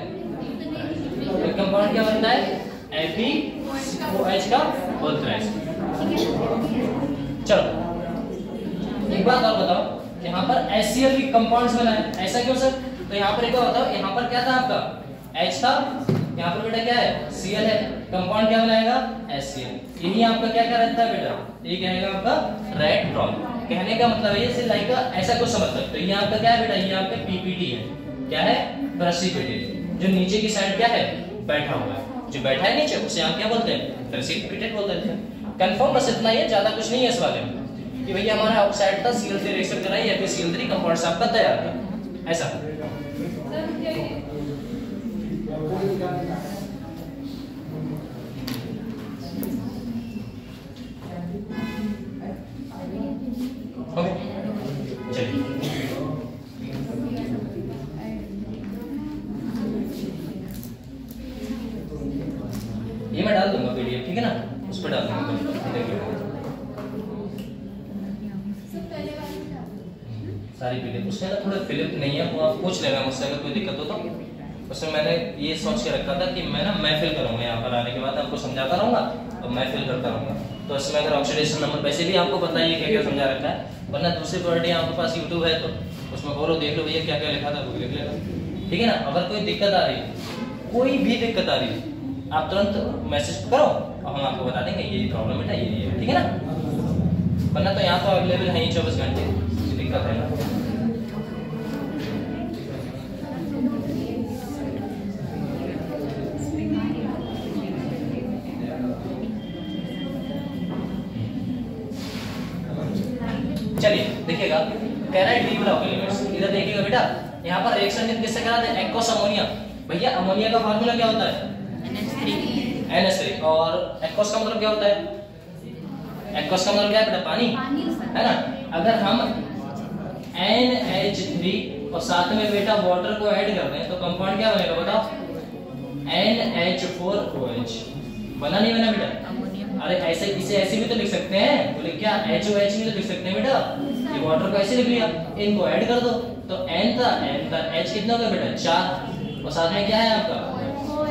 तो कंपाउंड क्या बनता है, FeOH का होल थ्राइस। चलो एक बात और बताओ, यहाँ पर HCl भी कंपाउंड्स बना है, ऐसा क्यों सर, तो यहाँ पर एक बार बताओ, यहाँ पर क्या था आपका H था, यहाँ पर बेटा क्या है, Cl है, कंपाउंड क्या बनाएगा, HCl। यही आपका क्या क्या रहता है बेटा, ये कहेगा आपका रेड ट्रॉल। कहने का मतलब है ये लाइक ऐसा कुछ समझ सकते हो। ये आपका क्या है बेटा, ये आपका PPT है, क्या है, प्रेसिपिटेट, जो नीचे की साइड क्या है, बैठा हुआ है, जो बैठा है नीचे उसे आप क्या बोलते हैं, प्रेसिपिटेट बोल देते हैं। कंफर्म, बस इतना ही है, ज्यादा कुछ नहीं है इस वाले में, कि भैया हमारा आउटसाइड था, Cl3 रिएक्शन कराई, FeCl3 कंपाउंड्स आपका तैयार था, ऐसा। ओके चलिए, ये मैं डाल दूंगा PDF, ठीक है ना, उस पर डाल दूंगा, देखिए सारी PDF। उसमें ना थोड़ा फिलिप नहीं है, वो आप पूछ लेना मुझसे अगर कोई दिक्कत हो तो। उसमें मैंने ये सोच के रखा था कि मैं ना महफिल करूंगा, यहाँ पर आने के बाद आपको समझाता रहूंगा और महफिल करता रहूंगा। तो इसमें अगर ऑक्सीडेशन नंबर, वैसे भी आपको पता ही है क्या क्या समझा रखा है, वरना दूसरी प्रॉपर्टी आपके पास YouTube है तो उसमें और देख लो भैया क्या क्या लिखा था, वो लिख लेना, ठीक है ना। अगर कोई दिक्कत आ रही है, कोई भी दिक्कत आ रही है, आप तुरंत मैसेज करो और हम आपको बता देंगे ये प्रॉब्लम है, ये ठीक है ना। वरना तो यहाँ तो अवेलेबल है ही 24 घंटे, दिक्कत है ना। चलिए देखिएगा, कह रहा है डी ब्लॉक एलिमेंट्स, इधर देखिएगा बेटा, यहाँ पर रिएक्शन किससे करा दे, एक्वस अमोनिया। भैया अमोनिया का फार्मूला क्या होता है, NH3, और एक्वस का मतलब क्या होता है, एक्वस का मतलब क्या है बेटा, पानी, है ना। अगर हम NH3 और साथ में बेटा वाटर को ऐड कर दें तो कंपाउंड क्या बनेगा बताओ? NH4OH। बना नहीं बना बेटा? अरे ऐसे इसे ऐसे भी तो लिख सकते हैं, बोले क्या HOH भी तो लिख सकते हैं बेटा। ये वाटर को ऐसे लिख लिया, इनको ऐड कर दो तो N था H कितना हो गया बेटा? 4 और साथ में क्या है आपका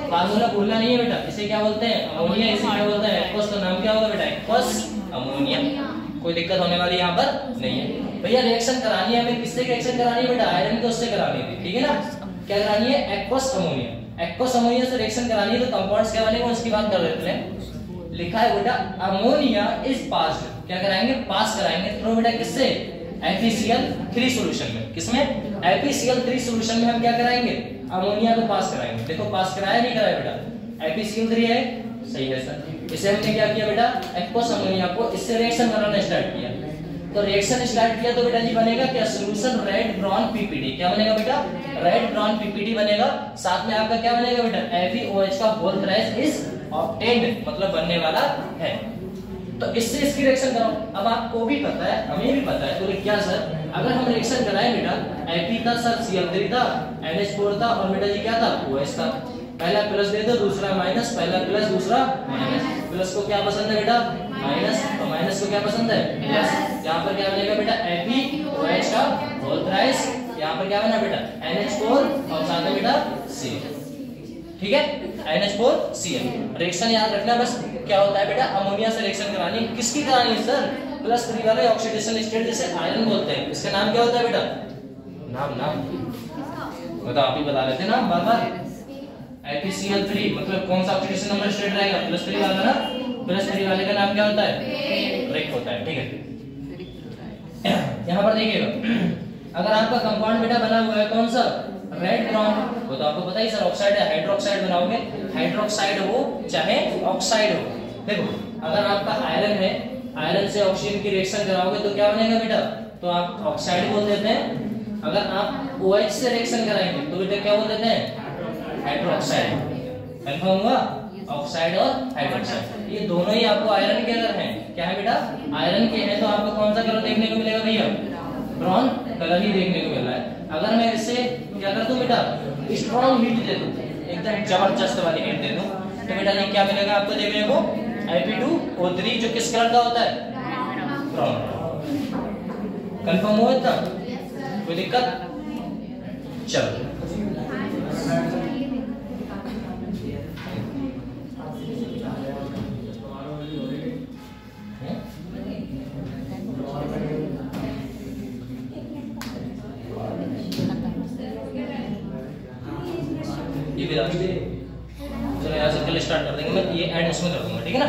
फार्मूला भूलना नहीं है बेटा। इसे क्या बोलते हैं? अमोनिया। इसे क्या बोलते हैं? एक्वस। तो नाम क्या होगा बेटा? Aqueous ammonia. कोई दिक्कत होने वाली यहाँ पर नहीं है भैया। रिएक्शन करानी है हमें, किससे रिएक्शन करानी है बेटा? आयरन को उससे करानी थी, ठीक है ना। क्या करानी है? Aqueous ammonia. एक्वस अमोनिया से रिएक्शन करानी है तो कंपाउंड्स क्या बनेगा उसकी बात कर देते हैं। लिखा है बेटा अमोनिया इज पास्ड, क्या कराएंगे? पास कराएंगे थ्रू बेटा किससे? FeCl3 सॉल्यूशन में। किसमें? FeCl3 सॉल्यूशन में हम क्या कराएंगे? अमोनिया को पास कराएंगे। देखो पास कराया नहीं कराया बेटा? FeCl3 है, सही है सर। इसे हमने क्या किया बेटा? एक्वस अमोनिया को इससे रिएक्शन कराना स्टार्ट किया। तो रिएक्शन स्टार्ट किया तो बेटा जी बनेगा क्या? Solution red brown PPT। क्या बनेगा बेटा? रेड ब्राउन PPT बनेगा। साथ में आपका क्या बनेगा बेटा? FeOH का होल थ्राइस इज ऑब्टेन्ड, मतलब बनने वाला है। तो इससे इसकी रिएक्शन कराओ। अब आपको भी पता है, हमें भी पता है, बोले क्या सर अगर हम रिएक्शन कराएं बेटा, Fe था सर, Cl3 था, NH4 था और बेटा जी क्या था? OH था। पहला प्लस दे दो दूसरा माइनस, पहला प्लस दूसरा माइनस। प्लस को क्या पसंद है बेटा? माइनस, और माइनस को क्या पसंद है? प्लस। यहाँ पर क्या बनेगा बेटा? FeOH का होल थ्राइस। यहाँ पर क्या बना बेटा? NH4 और साथ में बेटा Cl। ठीक है, NH4Cl। रिएक्शन याद रखना बस। क्या होता है बेटा? अमोनिया से रिएक्शन करानी। किसकी करानी है सर? +3 वाले ऑक्सीडेशन स्टेट जिसे आयरन बोलते हैं। इसका नाम क्या होता है बेटा? नाम बताओ, आप ही बता रहे थे ना बार-बार। FeCl3 मतलब कौन सा ऑक्सीडेशन नंबर स्टेट रहेगा? +3 वाला ना। +3 वाले का नाम क्या होता है? रिक्त होता है। ठीक है, यहाँ पर देखिएगा अगर आपका कंपाउंड बेटा बना हुआ है कौन सा? Red brown. वो तो आपको पता ही सर, ऑक्साइड है, हाइड्रोक्साइड बनाओगे, हाइड्रोक्साइड हो चाहे ऑक्साइड हो। देखो अगर आपका आयरन है, आयरन से ऑक्सीजन की रिएक्शन कराओगे तो क्या बनेगा बेटा? तो आप ऑक्साइड बोल देते हैं। अगर आप OH से रिएक्शन कराएंगे तो बेटा क्या बोल देते हैं? हाइड्रोक्साइड। कंफर्म हुआ? ऑक्साइड और हाइड्रोक्साइड ये दोनों ही आपको आयरन के अंदर हैं। क्या है बेटा? आयरन के हैं। तो आपको कौन सा कलर देखने को मिलेगा भैया? ब्राउन कलर ही देखने को मिल रहा है। अगर मैं इससे क्या कर दूं बेटा? स्ट्रॉन्ग हीट दे दूं, एकदम जबरदस्त वाली हीट दे दूं तो बेटा ये क्या मिलेगा आपको देखने को? Fe2O3 जो किस कलर का होता है? ब्राउन। कंफर्म हुआ इतना? कोई दिक्कत? चलो ये भी चलो यहाँ से कल स्टार्ट कर देंगे। मैं ये एंड इसमें कर दूंगा, ठीक है ना।